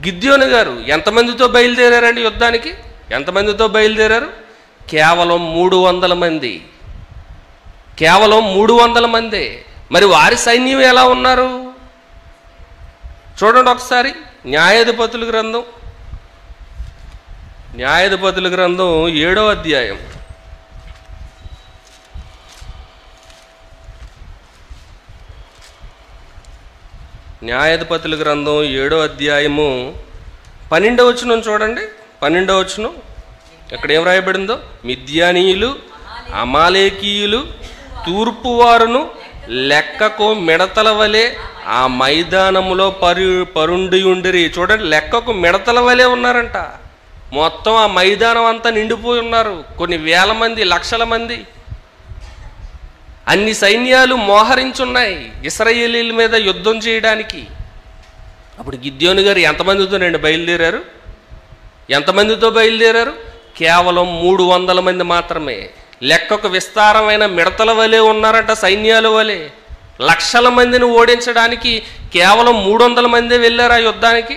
గిద్యోను గారు ఎంతమందితో బయలుదేరారండి యుద్ధానికి? ఎంతమందితో బయలుదేరారు? కేవలం 300 మంది. కేవలం 300 మందే. మరి వారి సైన్యం ఎలా ఉన్నారు చూడండి ఒకసారి. న్యాయాధిపతుల గ్రంథం 7వ అధ్యాయం. న్యాయాధిపతుల గ్రంథం 7వ అధ్యాయము 12వ వచనం చూడండి. 12వ వచనం ఎక్కడ ఏం రాయబడిందో, మిద్యానీయులు, అమాలేకీయులు, తూర్పు వారును లెక్కకు మిడతల వలె ఆ మైదానములో పరుండి ఉండిరి. చూడండి, లెక్కకు మిడతల వలె ఉన్నారంట. మొత్తం ఆ మైదానం అంతా నిండిపోయి ఉన్నారు. కొన్ని వేల మంది, లక్షల మంది. అన్ని సైన్యాలు మోహరించున్నాయి ఇశ్రాయేలీల మీద యుద్ధం చేయడానికి. అప్పుడు గిద్యోను గారు ఎంతమందితో బయలుదేరారు? ఎంతమందితో బయలుదేరారు? కేవలం 300 మంది మాత్రమే. లెక్కకు విస్తారమైన మిడతల వలె ఉన్నారంట, సైన్యాల వలె. లక్షల మందిని ఓడించడానికి కేవలం 300 మందే వెళ్ళారు ఆ యుద్ధానికి.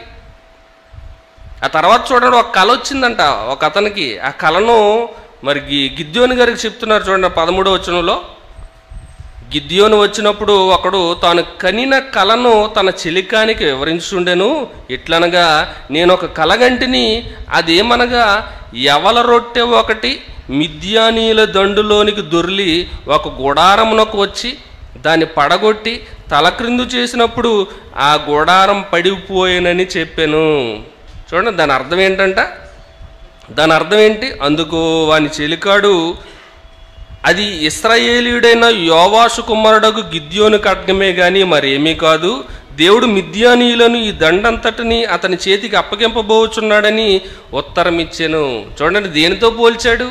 ఆ తర్వాత చూడండి, ఒక కళ వచ్చిందంట ఒక అతనికి. ఆ కళను మరి గిద్యోను గారికి చెప్తున్నారు చూడండి. 13వ వచనంలో, గిద్యోను వచ్చినప్పుడు ఒకడు తాను కనిన కలను తన చెలికానికి వివరించుండెను. ఇట్లనగా, నేను ఒక కలగంటిని, అదేమనగా యవల రొట్టె ఒకటి మిద్యానీయుల దండులోనికి దొర్లి ఒక గుడారమునకు వచ్చి దాన్ని పడగొట్టి తలక్రిందు చేసినప్పుడు ఆ గుడారం పడిపోయేనని చెప్పాను. చూడండి, దాని అర్థం ఏంటంట? దాని అర్థం ఏంటి? అందుకు వాని చెలికాడు, అది ఇశ్రాయేలీయుడైన యోవాషు కుమారుడకు గిద్యోను ఖడ్గమే గాని మరేమీ కాదు. దేవుడు మిద్యానీయులను ఈ దండంతటిని అతని చేతికి అప్పగింపబోచున్నాడని ఉత్తరం ఇచ్చాను. చూడండి, దేనితో పోల్చాడు?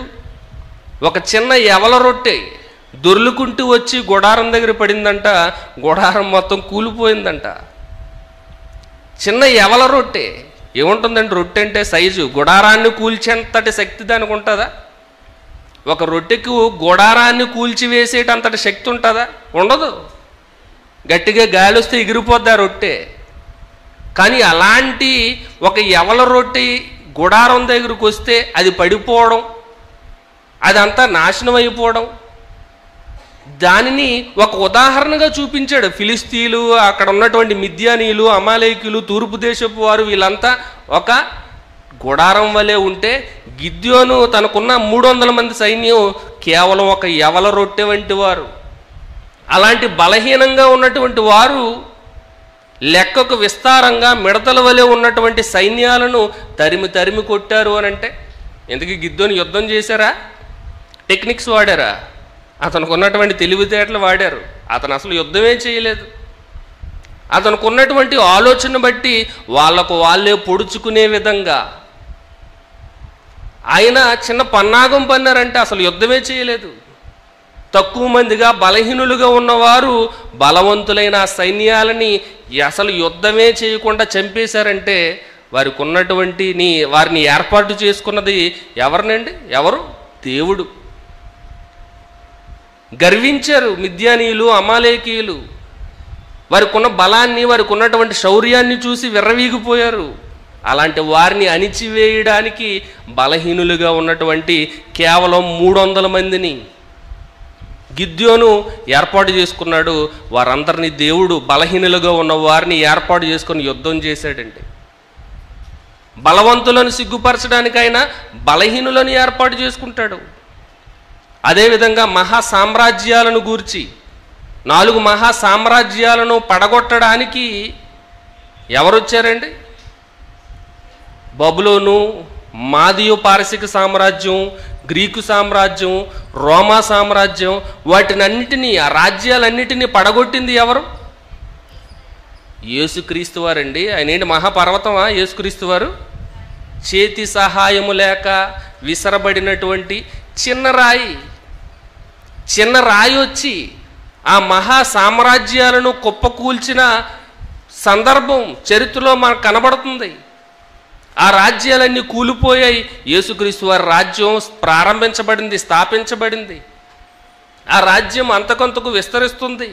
ఒక చిన్న యవల రొట్టె దొర్లుకుంటూ వచ్చి గుడారం దగ్గర పడిందంట. గుడారం మొత్తం కూలిపోయిందంట. చిన్న యవల రొట్టె ఏముంటుందండి? రొట్టె అంటే సైజు, గుడారాన్ని కూల్చేంతటి శక్తి దానికి ఉంటుందా? ఒక రొట్టెకు గుడారాన్ని కూల్చివేసేటంతటి శక్తి ఉంటుందా? ఉండదు. గట్టిగా గాలి వస్తే ఎగిరిపోద్ది ఆ రొట్టె. కానీ అలాంటి ఒక యవల రొట్టె గుడారం దగ్గరకు వస్తే అది పడిపోవడం, అదంతా నాశనం అయిపోవడం, దానిని ఒక ఉదాహరణగా చూపించాడు. ఫిలిస్తీయులు, అక్కడ ఉన్నటువంటి మిద్యానీయులు, అమాలేకీయులు, తూర్పు దేశపు వారు, వీళ్ళంతా ఒక గుడారం వలె ఉంటే గిద్యోను తనకున్న 300 మంది సైన్యం కేవలం ఒక యవల రొట్టె వంటి వారు. అలాంటి బలహీనంగా ఉన్నటువంటి వారు లెక్కకు విస్తారంగా మిడతల వలె ఉన్నటువంటి సైన్యాలను తరిమి కొట్టారు అని అంటే, ఎందుకు గిద్యోను యుద్ధం చేశారా? టెక్నిక్స్ వాడారా? అతనికి ఉన్నటువంటి తెలివితేటలు వాడారు. అతను అసలు యుద్ధమే చేయలేదు. అతనికి ఉన్నటువంటి ఆలోచన బట్టి వాళ్ళకు వాళ్ళే పొడుచుకునే విధంగా ఆయన చిన్న పన్నాగం పన్నారంటే అసలు యుద్ధమే చేయలేదు. తక్కువ మందిగా బలహీనులుగా ఉన్నవారు బలవంతులైన సైన్యాలని అసలు యుద్ధమే చేయకుండా చంపేశారంటే వారికి ఉన్నటువంటి వారిని ఏర్పాటు చేసుకున్నది ఎవరినండి? ఎవరు? దేవుడు. గర్వించారు మిద్యానీయులు, అమాలేకీయులు. వారికి ఉన్న బలాన్ని, వారికి ఉన్నటువంటి శౌర్యాన్ని చూసి విర్రవీగిపోయారు. అలాంటి వారిని అణిచివేయడానికి బలహీనులుగా ఉన్నటువంటి కేవలం 300 మందిని గిద్యోను ఏర్పాటు చేసుకున్నాడు. వారందరినీ దేవుడు బలహీనులుగా ఉన్న వారిని ఏర్పాటు చేసుకొని యుద్ధం చేశాడండి. బలవంతులను సిగ్గుపరచడానికైనా బలహీనులను ఏర్పాటు చేసుకుంటాడు. అదేవిధంగా మహాసామ్రాజ్యాలను గూర్చి 4 మహాసామ్రాజ్యాలను పడగొట్టడానికి ఎవరొచ్చారండి? బబులోను, మాదియో పారసిక సామ్రాజ్యం, గ్రీకు సామ్రాజ్యం, రోమా సామ్రాజ్యం, వాటినన్నిటినీ, ఆ రాజ్యాలన్నిటినీ పడగొట్టింది ఎవరు? యేసుక్రీస్తు వారండి. ఆయన ఏంటి మహాపర్వతమా యేసుక్రీస్తు వారు? చేతి సహాయము లేక విసరబడినటువంటి చిన్న రాయి వచ్చి ఆ మహా సామ్రాజ్యాలను కుప్పకూల్చిన సందర్భం చరిత్రలో మనకు కనబడుతుంది. ఆ రాజ్యాలన్నీ కూలిపోయాయి. యేసుక్రీస్తు వారి రాజ్యం ప్రారంభించబడింది, స్థాపించబడింది. ఆ రాజ్యం అంతకంతకు విస్తరిస్తుంది.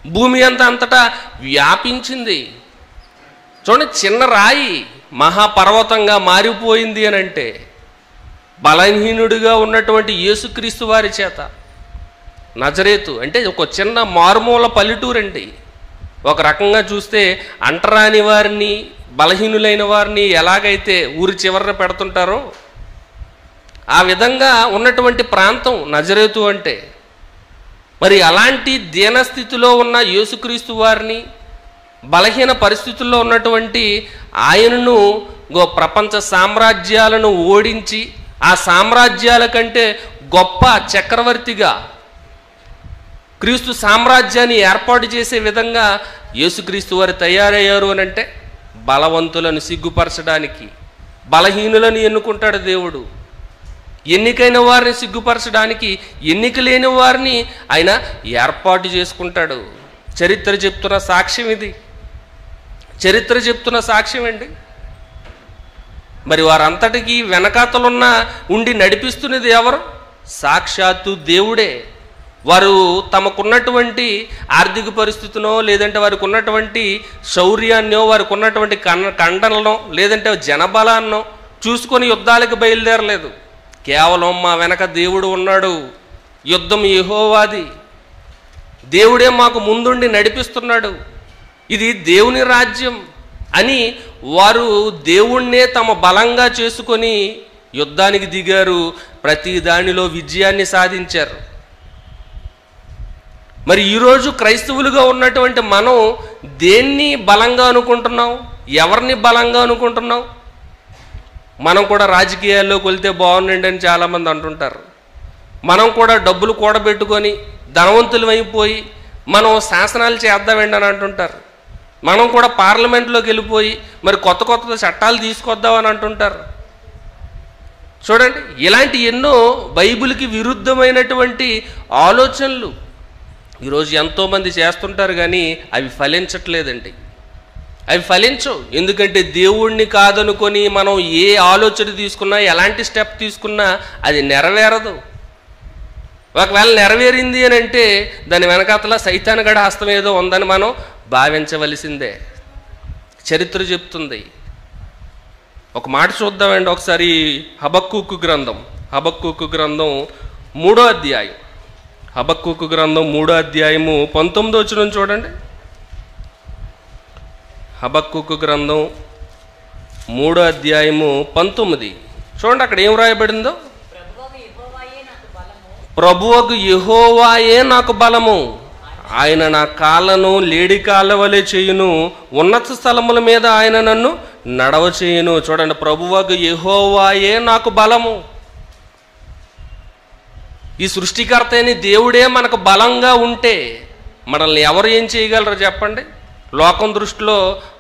భూమి అంతటా వ్యాపించింది. చూడండి, చిన్న రాయి మహాపర్వతంగా మారిపోయింది అని అంటే బలహీనుడిగా ఉన్నటువంటి యేసుక్రీస్తు వారి చేత. నజరేతు అంటే ఒక చిన్న మారుమూల పల్లెటూరండి. ఒక రకంగా చూస్తే అంటరాని వారిని, బలహీనులైన వారిని ఎలాగైతే ఊరి చివరన పెడుతుంటారో ఆ విధంగా ఉన్నటువంటి ప్రాంతం నజరేతు అంటే. మరి అలాంటి దీనస్థితిలో ఉన్న యేసుక్రీస్తు వారిని, బలహీన పరిస్థితుల్లో ఉన్నటువంటి ఆయనను ప్రపంచ సామ్రాజ్యాలను ఓడించి ఆ సామ్రాజ్యాల కంటే గొప్ప చక్రవర్తిగా క్రీస్తు సామ్రాజ్యాన్ని ఏర్పాటు చేసే విధంగా యేసుక్రీస్తు వారు తయారయ్యారు అని అంటే బలవంతులను సిగ్గుపరచడానికి బలహీనులను ఎన్నుకుంటాడు దేవుడు. ఎన్నికైన వారిని సిగ్గుపరచడానికి ఎన్నిక లేని వారిని ఆయన ఏర్పాటు చేసుకుంటాడు. చరిత్ర చెప్తున్న సాక్ష్యం ఇది. చరిత్ర చెప్తున్న సాక్ష్యం అండి. మరి వారంతటికీ వెనకాతలున్న ఉండి నడిపిస్తున్నది ఎవరు? సాక్షాత్తు దేవుడే. వారు తమకున్నటువంటి ఆర్థిక పరిస్థితినో, లేదంటే వారికి ఉన్నటువంటి శౌర్యాన్నో, వారికి ఉన్నటువంటి ఖండనలో, లేదంటే జనబలాన్నో చూసుకొని యుద్ధాలకు బయలుదేరలేదు. కేవలం మా వెనక దేవుడు ఉన్నాడు, యుద్ధం యెహోవాది, దేవుడే మాకు ముందుండి నడిపిస్తున్నాడు, ఇది దేవుని రాజ్యం అని వారు దేవుణ్ణే తమ బలంగా చేసుకొని యుద్ధానికి దిగారు. ప్రతి దానిలో విజయాన్ని సాధించారు. మరి ఈరోజు క్రైస్తవులుగా ఉన్నటువంటి మనం దేన్ని బలంగా అనుకుంటున్నాం? ఎవరిని బలంగా అనుకుంటున్నాం? మనం కూడా రాజకీయాల్లోకి వెళ్తే బాగుండండి అని చాలామంది అంటుంటారు. మనం కూడా డబ్బులు కూడబెట్టుకొని ధనవంతులు అయిపోయి మనం శాసనాలు చేద్దామండి అని అంటుంటారు. మనం కూడా పార్లమెంట్లోకి వెళ్ళిపోయి మరి కొత్త కొత్త చట్టాలు తీసుకొద్దామని అంటుంటారు. చూడండి, ఇలాంటి ఎన్నో బైబిల్కి విరుద్ధమైనటువంటి ఆలోచనలు ఈరోజు ఎంతోమంది చేస్తుంటారు, కానీ అవి ఫలించట్లేదండి. అవి ఫలించవు. ఎందుకంటే దేవుణ్ణి కాదనుకొని మనం ఏ ఆలోచన తీసుకున్నా, ఎలాంటి స్టెప్ తీసుకున్నా అది నెరవేరదు. ఒకవేళ నెరవేరింది అని అంటే దాని వెనకాతల సైతానుగడ హస్తం ఏదో ఉందని మనం భావించవలసిందే. చరిత్ర చెప్తుంది. ఒక మాట చూద్దామండి ఒకసారి. హబక్కూకు గ్రంథం 3వ అధ్యాయం. హబక్కూకు గ్రంథం 3వ అధ్యాయము 19వ వచనం చూడండి. హబక్కూకు గ్రంథం 3వ అధ్యాయము 19 చూడండి. అక్కడ ఏం రాయబడిందో, ప్రభువగు యెహోవాయే నాకు బలము, ఆయన నా కాళ్ళను లేడి కాళ్ళ వలె చేయును, ఉన్నత స్థలముల మీద ఆయన నన్ను నడవ చేయును. చూడండి, ప్రభువగు యెహోవాయే నాకు బలము. ఈ సృష్టికర్త అయిన దేవుడే మనకు బలంగా ఉంటే మనల్ని ఎవరు ఏం చేయగలరు చెప్పండి? లోకం దృష్టిలో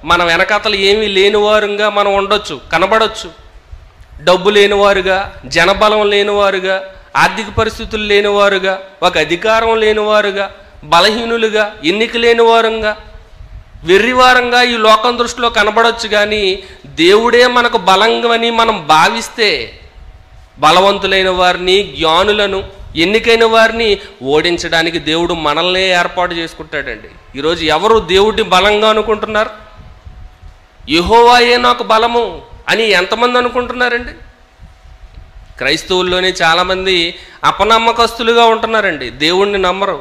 మన వెనకాతలు ఏమీ లేనివారుగా మనం ఉండొచ్చు, కనబడొచ్చు. డబ్బు లేనివారుగా, జనబలం లేనివారుగా, ఆర్థిక పరిస్థితులు లేనివారుగా, ఒక అధికారం లేనివారుగా, బలహీనులుగా, ఎన్నిక లేనివారంగా, వెర్రివారంగా ఈ లోకం దృష్టిలో కనబడవచ్చు. కానీ దేవుడే మనకు బలంగాని మనం భావిస్తే బలవంతులైన వారిని, జ్ఞానులను, ఎన్నికైన వారిని ఓడించడానికి దేవుడు మనల్నే ఏర్పాటు చేసుకుంటాడండి. ఈరోజు ఎవరు దేవుడిని బలంగా అనుకుంటున్నారు? యెహోవాయే నాకు బలము అని ఎంతమంది అనుకుంటున్నారండి? క్రైస్తవుల్లోనే చాలామంది అపనమ్మకస్తులుగా ఉంటున్నారండి. దేవుణ్ణి నమ్మరు,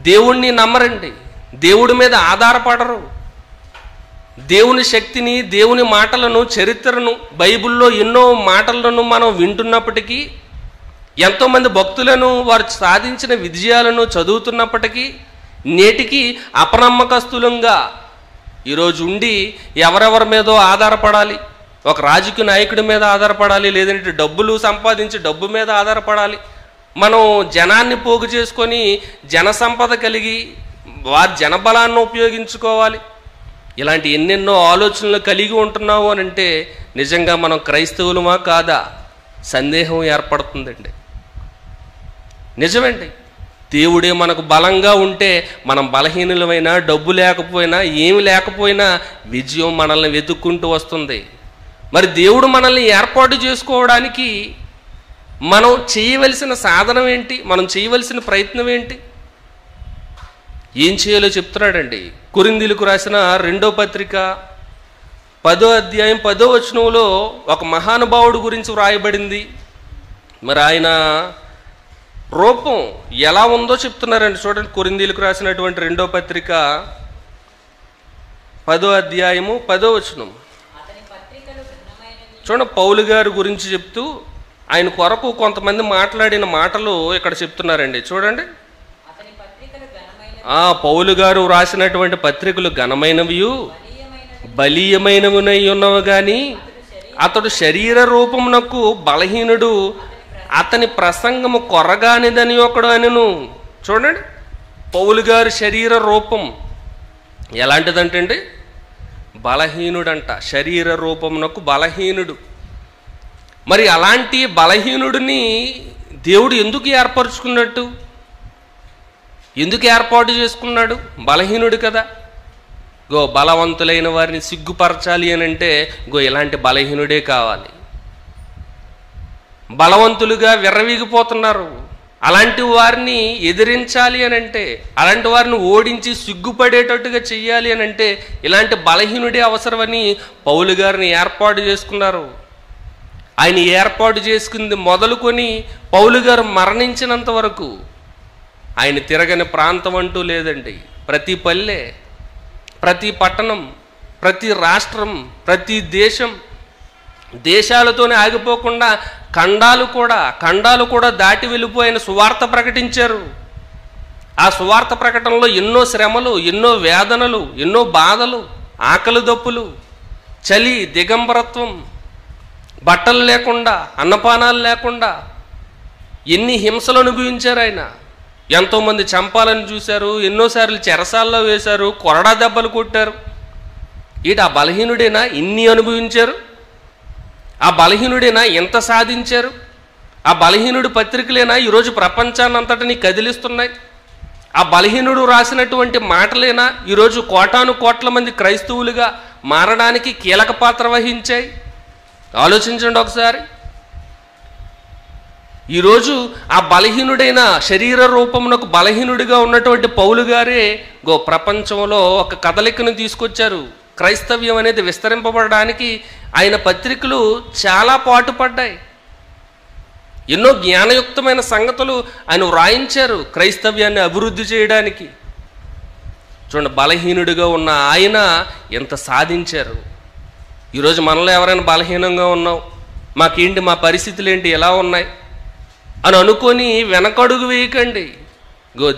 దేవుణ్ణి నమ్మరండి, దేవుడి మీద ఆధారపడరు. దేవుని శక్తిని, దేవుని మాటలను, చరిత్రను, బైబిల్లో ఎన్నో మాటలను మనం వింటున్నప్పటికీ, ఎంతోమంది భక్తులను వారు సాధించిన విజయాలను చదువుతున్నప్పటికీ నేటికి అపనమ్మకస్తులంగా ఈరోజు ఉండి ఎవరెవరి మీదో ఆధారపడాలి, ఒక రాజకీయ నాయకుడి మీద ఆధారపడాలి, లేదంటే డబ్బులు సంపాదించి డబ్బు మీద ఆధారపడాలి, మనం జనాన్ని పోగు చేసుకొని జన సంపద కలిగి వారి జనబలాన్ని ఉపయోగించుకోవాలి, ఇలాంటి ఎన్నెన్నో ఆలోచనలు కలిగి ఉంటున్నావు అని అంటే నిజంగా మనం క్రైస్తవులమా కాదా సందేహం ఏర్పడుతుందండి. నిజమండి, దేవుడే మనకు బలంగా ఉంటే మనం బలహీనులమైనా, డబ్బు లేకపోయినా, ఏమి లేకపోయినా విజయం మనల్ని వెతుక్కుంటూ వస్తుంది. మరి దేవుడు మనల్ని ఏర్పాటు చేసుకోవడానికి మనం చేయవలసిన సాధనం ఏంటి? మనం చేయవలసిన ప్రయత్నం ఏంటి? ఏం చేయాలో చెప్తున్నాడండి. కొరింథీయులకు రాసిన 2వ పత్రిక 10వ అధ్యాయం 10వ వచనంలో ఒక మహానుభావుడు గురించి వ్రాయబడింది. మరి ఆయన రూపం ఎలా ఉందో చెప్తున్నారండి. చూడండి, కొరింథీయులకు రాసినటువంటి 2వ పత్రిక 10వ అధ్యాయము 10వ వచనం. చూడండి, పౌలు గారి గురించి చెప్తూ ఆయన కొరకు కొంతమంది మాట్లాడిన మాటలు ఇక్కడ చెప్తున్నారండి. చూడండి, పౌలు గారు రాసినటువంటి పత్రికలు ఘనమైనవియు బలీయమైనవినై ఉన్నవి, కానీ అతడు శరీర రూపమునకు బలహీనుడు, అతని ప్రసంగము కొరగానిదని ఒకడు అనెను. చూడండి, పౌలు గారి శరీర రూపం ఎలాంటిదంటే అండి, బలహీనుడంట. శరీర రూపమునకు బలహీనుడు. మరి అలాంటి బలహీనుడిని దేవుడు ఎందుకు ఏర్పరచుకున్నట్టు? ఎందుకు ఏర్పాటు చేసుకున్నాడు? బలహీనుడు కదా. బలవంతులైన వారిని సిగ్గుపరచాలి అని అంటే ఇలాంటి బలహీనుడే కావాలి. బలవంతులుగా విర్రవీగిపోతున్నారు, అలాంటి వారిని ఎదిరించాలి అని అంటే, అలాంటి వారిని ఓడించి సిగ్గుపడేటట్టుగా చెయ్యాలి అని అంటే ఇలాంటి బలహీనుడే అవసరమని పౌలు గారిని ఏర్పాటు చేసుకున్నారు. ఆయన ఏర్పాటు చేసుకుంది మొదలుకొని పౌలు గారు మరణించినంత వరకు ఆయన తిరగని ప్రాంతం అంటూ లేదండి. ప్రతి పల్లె, ప్రతి పట్టణం, ప్రతి రాష్ట్రం, ప్రతి దేశం, దేశాలతోనే ఆగిపోకుండా ఖండాలు కూడా దాటి వెళ్ళిపోయిన సువార్త ప్రకటించారు. ఆ సువార్త ప్రకటనలో ఎన్నో శ్రమలు, ఎన్నో వేదనలు, ఎన్నో బాధలు, ఆకలి దప్పులు, చలి, దిగంబరత్వం, బట్టలు లేకుండా, అన్నపానాలు లేకుండా ఎన్ని హింసలు అనుభవించారు ఆయన. ఎంతోమంది చంపాలని చూశారు, ఎన్నోసార్లు చెరసాల్లో వేశారు, కొరడా దెబ్బలు కొట్టారు. ఆ బలహీనుడేనా ఇన్ని అనుభవించారు? ఆ బలహీనుడేనా ఎంత సాధించారు? ఆ బలహీనుడు పత్రికలేనా ఈరోజు ప్రపంచాన్నంతటిని కదిలిస్తున్నాయి? ఆ బలహీనుడు రాసినటువంటి మాటలేనా ఈరోజు కోటాను కోట్ల మంది క్రైస్తవులుగా మారడానికి కీలక పాత్ర వహించాయి? ఆలోచించండి ఒకసారి. ఈరోజు ఆ బలహీనుడైన శరీర రూపమునకు బలహీనుడిగా ఉన్నటువంటి పౌలు గారే ప్రపంచంలో ఒక కదలికను తీసుకొచ్చారు. క్రైస్తవ్యం అనేది విస్తరింపబడడానికి ఆయన పత్రికలు చాలా పాటుపడ్డాయి. ఎన్నో జ్ఞానయుక్తమైన సంగతులు ఆయన వ్రాయించారు క్రైస్తవ్యాన్ని అభివృద్ధి చేయడానికి. చూడండి, బలహీనుడిగా ఉన్న ఆయన ఎంత సాధించారు. ఈరోజు మనలో ఎవరైనా బలహీనంగా ఉన్నాం, మాకేంటి, మా పరిస్థితులు ఏంటి, ఎలా ఉన్నాయి అని అనుకొని వెనకడుగు వేయకండి.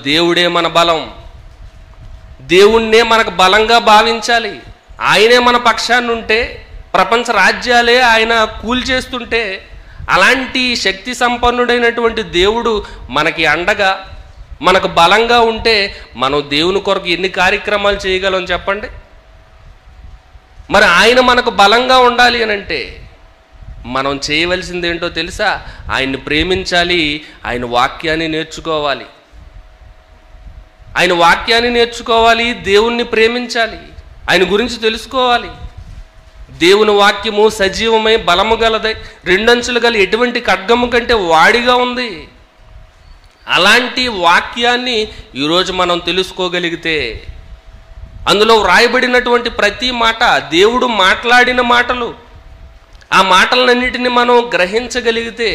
దేవుడే మన బలం, దేవుణ్ణే మనకు బలంగా భావించాలి. ఆయనే మన పక్షాన్ని ఉంటే, ప్రపంచ రాజ్యాలే ఆయన కూల్చేస్తుంటే, అలాంటి శక్తి సంపన్నుడైనటువంటి దేవుడు మనకి అండగా, మనకు బలంగా ఉంటే మనం దేవుని కొరకు ఎన్ని కార్యక్రమాలు చేయగలం చెప్పండి. మరి ఆయన మనకు బలంగా ఉండాలి అని అంటే మనం చేయవలసింది ఏంటో తెలుసా? ఆయన్ని ప్రేమించాలి, ఆయన వాక్యాన్ని నేర్చుకోవాలి. ఆయన వాక్యాన్ని నేర్చుకోవాలి, దేవుణ్ణి ప్రేమించాలి, ఆయన గురించి తెలుసుకోవాలి. దేవుని వాక్యము సజీవమై బలము గలదై రెండంచులు గల ఎటువంటి ఖడ్గము కంటే వాడిగా ఉంది. అలాంటి వాక్యాన్ని ఈరోజు మనం తెలుసుకోగలిగితే, అందులో వ్రాయబడినటువంటి ప్రతి మాట దేవుడు మాట్లాడిన మాటలు, ఆ మాటలన్నిటిని మనం గ్రహించగలిగితే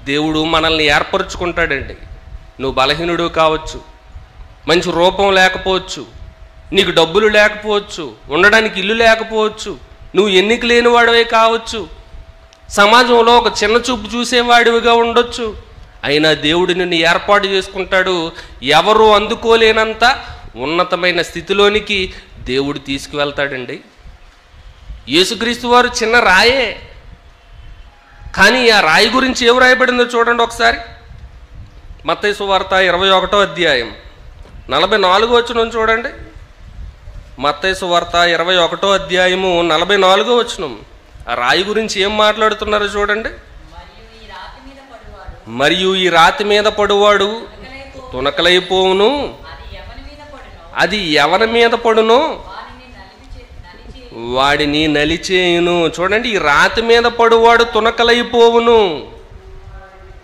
దేవుడు మనల్ని ఏర్పరచుకుంటాడండి. నువ్వు బలహీనుడు కావచ్చు, మంచి రూపం లేకపోవచ్చు, నీకు డబ్బులు లేకపోవచ్చు, ఉండడానికి ఇల్లు లేకపోవచ్చు, నువ్వు ఎన్నిక లేని వాడివే కావచ్చు, సమాజంలో ఒక చిన్న చూపు చూసేవాడివిగా ఉండొచ్చు. అయినా దేవుడు నిన్ను ఏర్పాటు చేసుకుంటాడు. ఎవరు అందుకోలేనంత ఉన్నతమైన స్థితిలోనికి దేవుడు తీసుకువెళ్తాడండి. యేసుక్రీస్తు వారు చిన్న రాయే, కానీ ఆ రాయి గురించి ఏం రాయబడిందో చూడండి ఒకసారి. మత్తయి సువార్త 21వ అధ్యాయం 44వ వచనం చూడండి. మత్తయి సువార్త 21వ అధ్యాయము 44వ వచనం. ఆ రాయి గురించి ఏం మాట్లాడుతున్నారో చూడండి. మరియు ఈ రాతి మీద పడువాడు తునకలైపోవును, అది ఎవరి మీద పడునో వాడిని నలిచేయును. చూడండి, ఈ రాతి మీద పడువాడు తునకలైపోవును.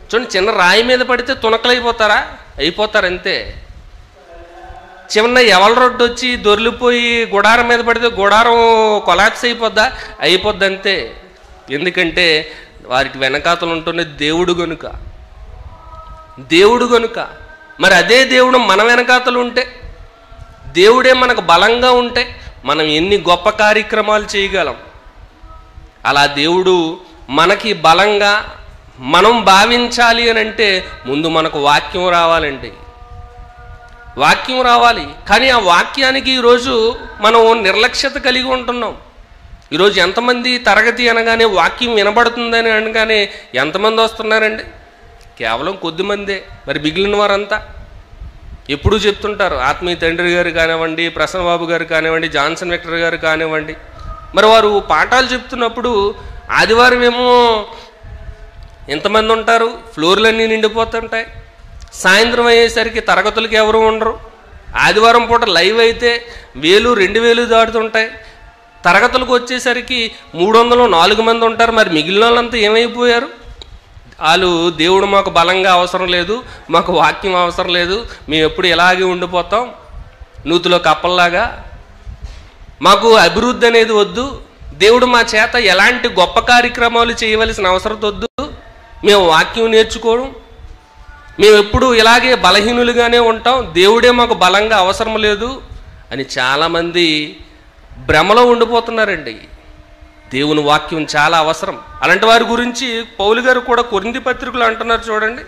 చూడండి, చిన్న రాయి మీద పడితే తునకలైపోతారా? అయిపోతారు అంతే. చిన్న ఎవల రొడ్డు వచ్చి దొర్లిపోయి గుడారం మీద పడితే గుడారం కొలాప్స్ అయిపోద్దా? అయిపోద్ది అంతే. ఎందుకంటే వారికి వెనకాతలు ఉంటున్న దేవుడు గనుక. దేవుడు గనుక మరి అదే దేవుడు మన వెనకాతలు ఉంటే, దేవుడే మనకు బలంగా ఉంటే మనం ఎన్ని గొప్ప కార్యక్రమాలు చేయగలం. అలా దేవుడు మనకి బలంగా మనం భావించాలి అని అంటే ముందు మనకు వాక్యం రావాలండి. వాక్యం రావాలి. కానీ ఆ వాక్యానికి ఈరోజు మనం నిర్లక్ష్యత కలిగి ఉంటున్నాం. ఈరోజు ఎంతమంది తరగతి అనగానే వాక్యం వినబడుతుందని అనగానే ఎంతమంది వస్తున్నారండి? కేవలం కొద్దిమందే. మరి మిగిలిన వారంతా ఎప్పుడూ చెప్తుంటారు. ఆత్మీయ తండ్రి గారు కానివ్వండి, ప్రసన్నబాబు గారు కానివ్వండి, జాన్సన్ విక్టర్ గారు కానివ్వండి, మరి వారు పాఠాలు చెప్తున్నప్పుడు ఆదివారం ఏమో ఎంతమంది ఉంటారు, ఫ్లోర్లన్నీ నిండిపోతుంటాయి. సాయంత్రం అయ్యేసరికి తరగతులకి ఎవరు ఉండరు. ఆదివారం పూట లైవ్ అయితే 1000, 2000 దాటుతుంటాయి. తరగతులకు వచ్చేసరికి 300, 4 మంది ఉంటారు. మరి మిగిలిన వాళ్ళంతా ఏమైపోయారు? వాళ్ళు దేవుడు మాకు బలంగా అవసరం లేదు, మాకు వాక్యం అవసరం లేదు, మేము ఎప్పుడు ఇలాగే ఉండిపోతాం నూతిలో కప్పల్లాగా, మాకు అభివృద్ధి అనేది వద్దు, దేవుడు మా చేత ఎలాంటి గొప్ప కార్యక్రమాలు చేయవలసిన అవసరం వద్దు, మేము వాక్యం నేర్చుకోవడం, మేము ఎప్పుడు ఇలాగే బలహీనులుగానే ఉంటాం, దేవుడే మాకు బలంగా అవసరం లేదు అని చాలామంది భ్రమలో ఉండిపోతున్నారండి. దేవుని వాక్యం చాలా అవసరం. అలాంటి వారి గురించి పౌలు గారు కూడా కొరింథీ పత్రికలో అంటున్నారు చూడండి.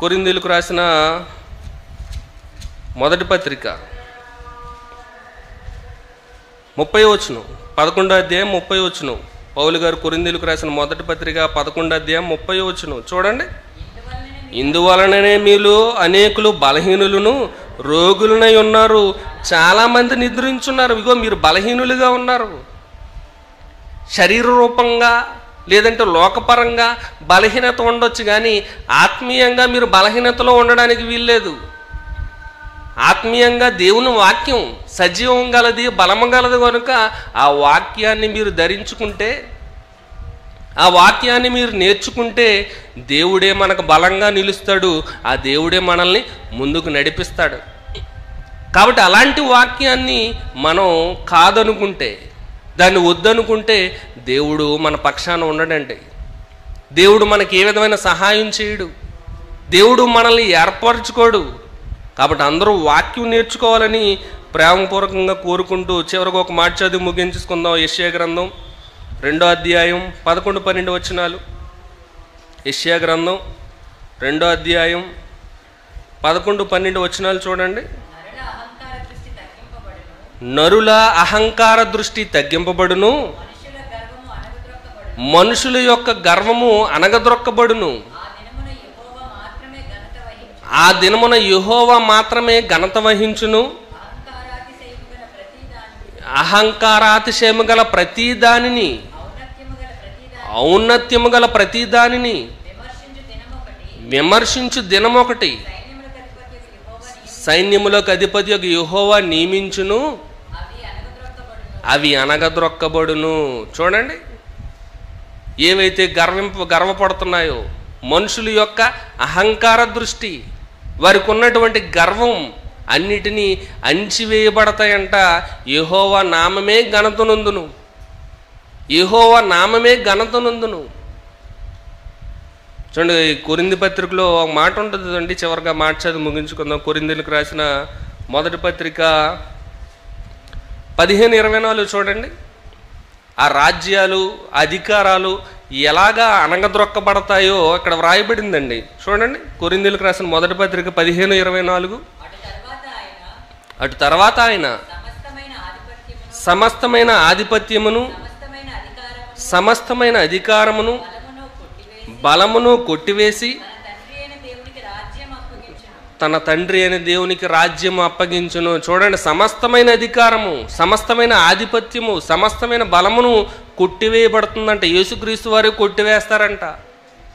కొరింథీలకు రాసిన మొదటి పత్రిక 30వ వచనం, 11వ అధ్యాయం 30వ వచనం. పౌలు గారు కొరింథీలకు రాసిన మొదటి పత్రిక 11వ అధ్యాయం 30వ వచనం చూడండి. ఇందువలననే మీలో అనేకులు బలహీనులను రోగులనై ఉన్నారు, చాలామంది నిద్రించున్నారు. ఇగో మీరు బలహీనులుగా ఉన్నారు. శరీర రూపంగా లేదంటే లోకపరంగా బలహీనత ఉండొచ్చు, కానీ ఆత్మీయంగా మీరు బలహీనతలో ఉండడానికి వీల్లేదు. ఆత్మీయంగా దేవుని వాక్యం సజీవం గలది, బలము గలది కనుక ఆ వాక్యాన్ని మీరు ధరించుకుంటే, ఆ వాక్యాన్ని మీరు నేర్చుకుంటే దేవుడే మనకు బలంగా నిలుస్తాడు. ఆ దేవుడే మనల్ని ముందుకు నడిపిస్తాడు. కాబట్టి అలాంటి వాక్యాన్ని మనం కాదనుకుంటే, దాన్ని వద్దనుకుంటే దేవుడు మన పక్షాన ఉండడండి. దేవుడు మనకి ఏ విధమైన సహాయం చేయడు. దేవుడు మనల్ని ఏర్పరచుకోడు. కాబట్టి అందరూ వాక్యం నేర్చుకోవాలని ప్రేమపూర్వకంగా కోరుకుంటూ చివరికి ఒక మాట చదివి ముగించుకుందాం. యెషయా గ్రంథం 2వ అధ్యాయం 11, 12 వచనాలు. యెషయా గ్రంథం 2వ అధ్యాయం 11, 12 వచనాలు చూడండి. నరుల అహంకార దృష్టి తగ్గింపబడును, మనుషుల యొక్క గర్వము అనగదొక్కబడును. ఆ దినమున యెహోవా మాత్రమే ఘనత వహించును. అహంకారాతిశయము గల ప్రతి దానిని, ఔన్నత్యము గల ప్రతి దానిని విమర్శించు దినమొకటి సైన్యములకు అధిపతి యొక్క యెహోవా నియమించును, అవి అనగద్రొక్కబడును. చూడండి, ఏవైతే గర్వపడుతున్నాయో మనుషుల యొక్క అహంకార దృష్టి, వారికి ఉన్నటువంటి గర్వం అన్నిటినీ అణిచివేయబడతాయంట. యెహోవా నామమే ఘనతనందును, యెహోవా నామమే ఘనతనందును. చూడండి, కొరింథీ పత్రికలో ఒక మాట ఉంటుంది అండి. చివరిగా మాట చదివి ముగించుకుందాం. కొరింథీలకు రాసిన మొదటి పత్రిక 15:24 చూడండి. ఆ రాజ్యాలు అధికారాలు ఎలాగా అనగద్రొక్కబడతాయో అక్కడ వ్రాయబడిందండి. చూడండి, కొరింథీలకు రాసిన మొదటి పత్రిక 15:24. అటు తర్వాత ఆయన సమస్తమైన ఆధిపత్యమును సమస్తమైన అధికారమును బలమును కొట్టివేసి తన తండ్రి అయిన దేవునికి రాజ్యం అప్పగించును. చూడండి, సమస్తమైన అధికారము, సమస్తమైన ఆధిపత్యము, సమస్తమైన బలమును కొట్టివేయబడుతుందంట. యేసుక్రీస్తు వారు కొట్టివేస్తారంట.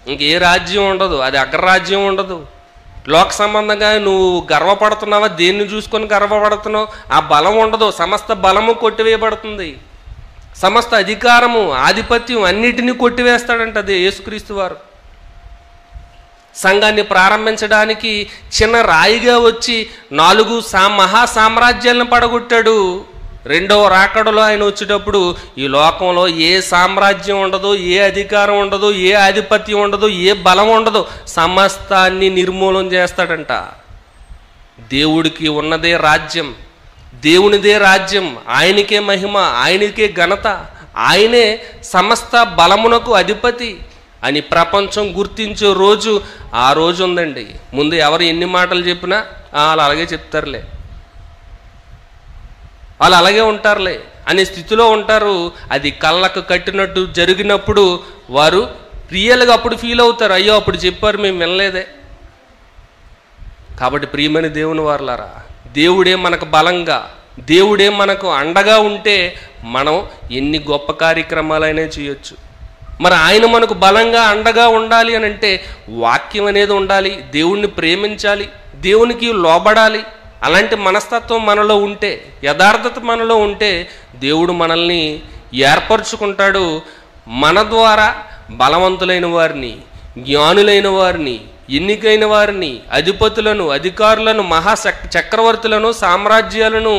ఇంకే రాజ్యం ఉండదు, అది అగ్రరాజ్యం ఉండదు. లోక సంబంధంగా నువ్వు గర్వపడుతున్నావా, దేన్ని చూసుకొని గర్వపడుతున్నావు, ఆ బలం ఉండదు. సమస్త బలము కొట్టివేయబడుతుంది. సమస్త అధికారము ఆధిపత్యం అన్నిటినీ కొట్టివేస్తాడంట అది యేసుక్రీస్తు వారు. సంఘాన్ని ప్రారంభించడానికి చిన్న రాయిగా వచ్చి 4 మహా సామ్రాజ్యాలను పడగొట్టాడు. రెండవ రాకడలో ఆయన వచ్చేటప్పుడు ఈ లోకంలో ఏ సామ్రాజ్యం ఉండదు, ఏ అధికారం ఉండదు, ఏ ఆధిపత్యం ఉండదు, ఏ బలం ఉండదు. సమస్తాన్ని నిర్మూలన చేస్తాడంట. దేవుడికి ఉన్నదే రాజ్యం, దేవునిదే రాజ్యం, ఆయనకే మహిమ, ఆయనకే ఘనత, ఆయనే సమస్త బలమునకు అధిపతి అని ప్రపంచం గుర్తించే రోజు ఆ రోజు ఉందండి. ముందు ఎవరు ఎన్ని మాటలు చెప్పినా వాళ్ళు అలాగే చెప్తారులే, వాళ్ళు అలాగే ఉంటారులే అనే స్థితిలో ఉంటారు. అది కళ్ళకు కట్టినట్టు జరిగినప్పుడు వారు రియల్గా అప్పుడు ఫీల్ అవుతారు, అయ్యో అప్పుడు చెప్పారు మేము వినలేదే. కాబట్టి ప్రియమైన దేవుని వారలారా, దేవుడే మనకు బలంగా, దేవుడే మనకు అండగా ఉంటే మనం ఎన్ని గొప్ప కార్యక్రమాలైనా చేయొచ్చు. మరి ఆయన మనకు బలంగా అండగా ఉండాలి అని అంటే వాక్యం అనేది ఉండాలి, దేవుణ్ణి ప్రేమించాలి, దేవునికి లోబడాలి. అలాంటి మనస్తత్వం మనలో ఉంటే, యథార్థత మనలో ఉంటే దేవుడు మనల్ని ఏర్పరచుకుంటాడు. మన ద్వారా బలవంతులైన వారిని, జ్ఞానులైన వారిని, ఎన్నికైన వారిని, అధిపతులను, అధికారులను, చక్రవర్తులను, సామ్రాజ్యాలను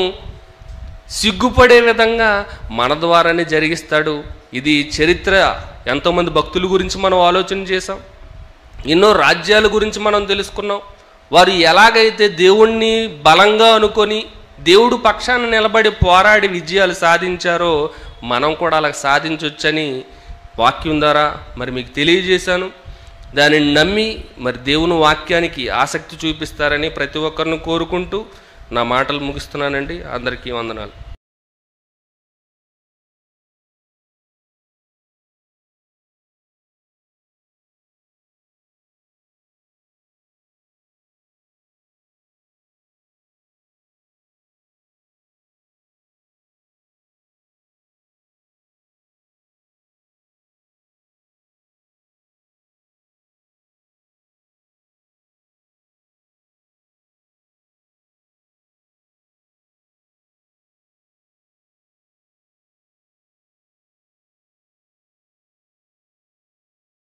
సిగ్గుపడే విధంగా మన ద్వారానే జరిగిస్తాడు. ఇది చరిత్ర. ఎంతోమంది భక్తుల గురించి మనం ఆలోచన చేసాం, ఎన్నో రాజ్యాల గురించి మనం తెలుసుకున్నాం. వారు ఎలాగైతే దేవుణ్ణి బలంగా అనుకొని దేవుడు పక్షాన నిలబడి పోరాడి విజయాలు సాధించారో మనం కూడా అలా సాధించవచ్చని వాక్యం ద్వారా మరి మీకు తెలియజేశాను. దానిని నమ్మి మరి దేవుని వాక్యానికి ఆసక్తి చూపిస్తారని ప్రతి ఒక్కరిని కోరుకుంటూ నా మాటలు ముగిస్తున్నానండి. అందరికీ వందనాలు.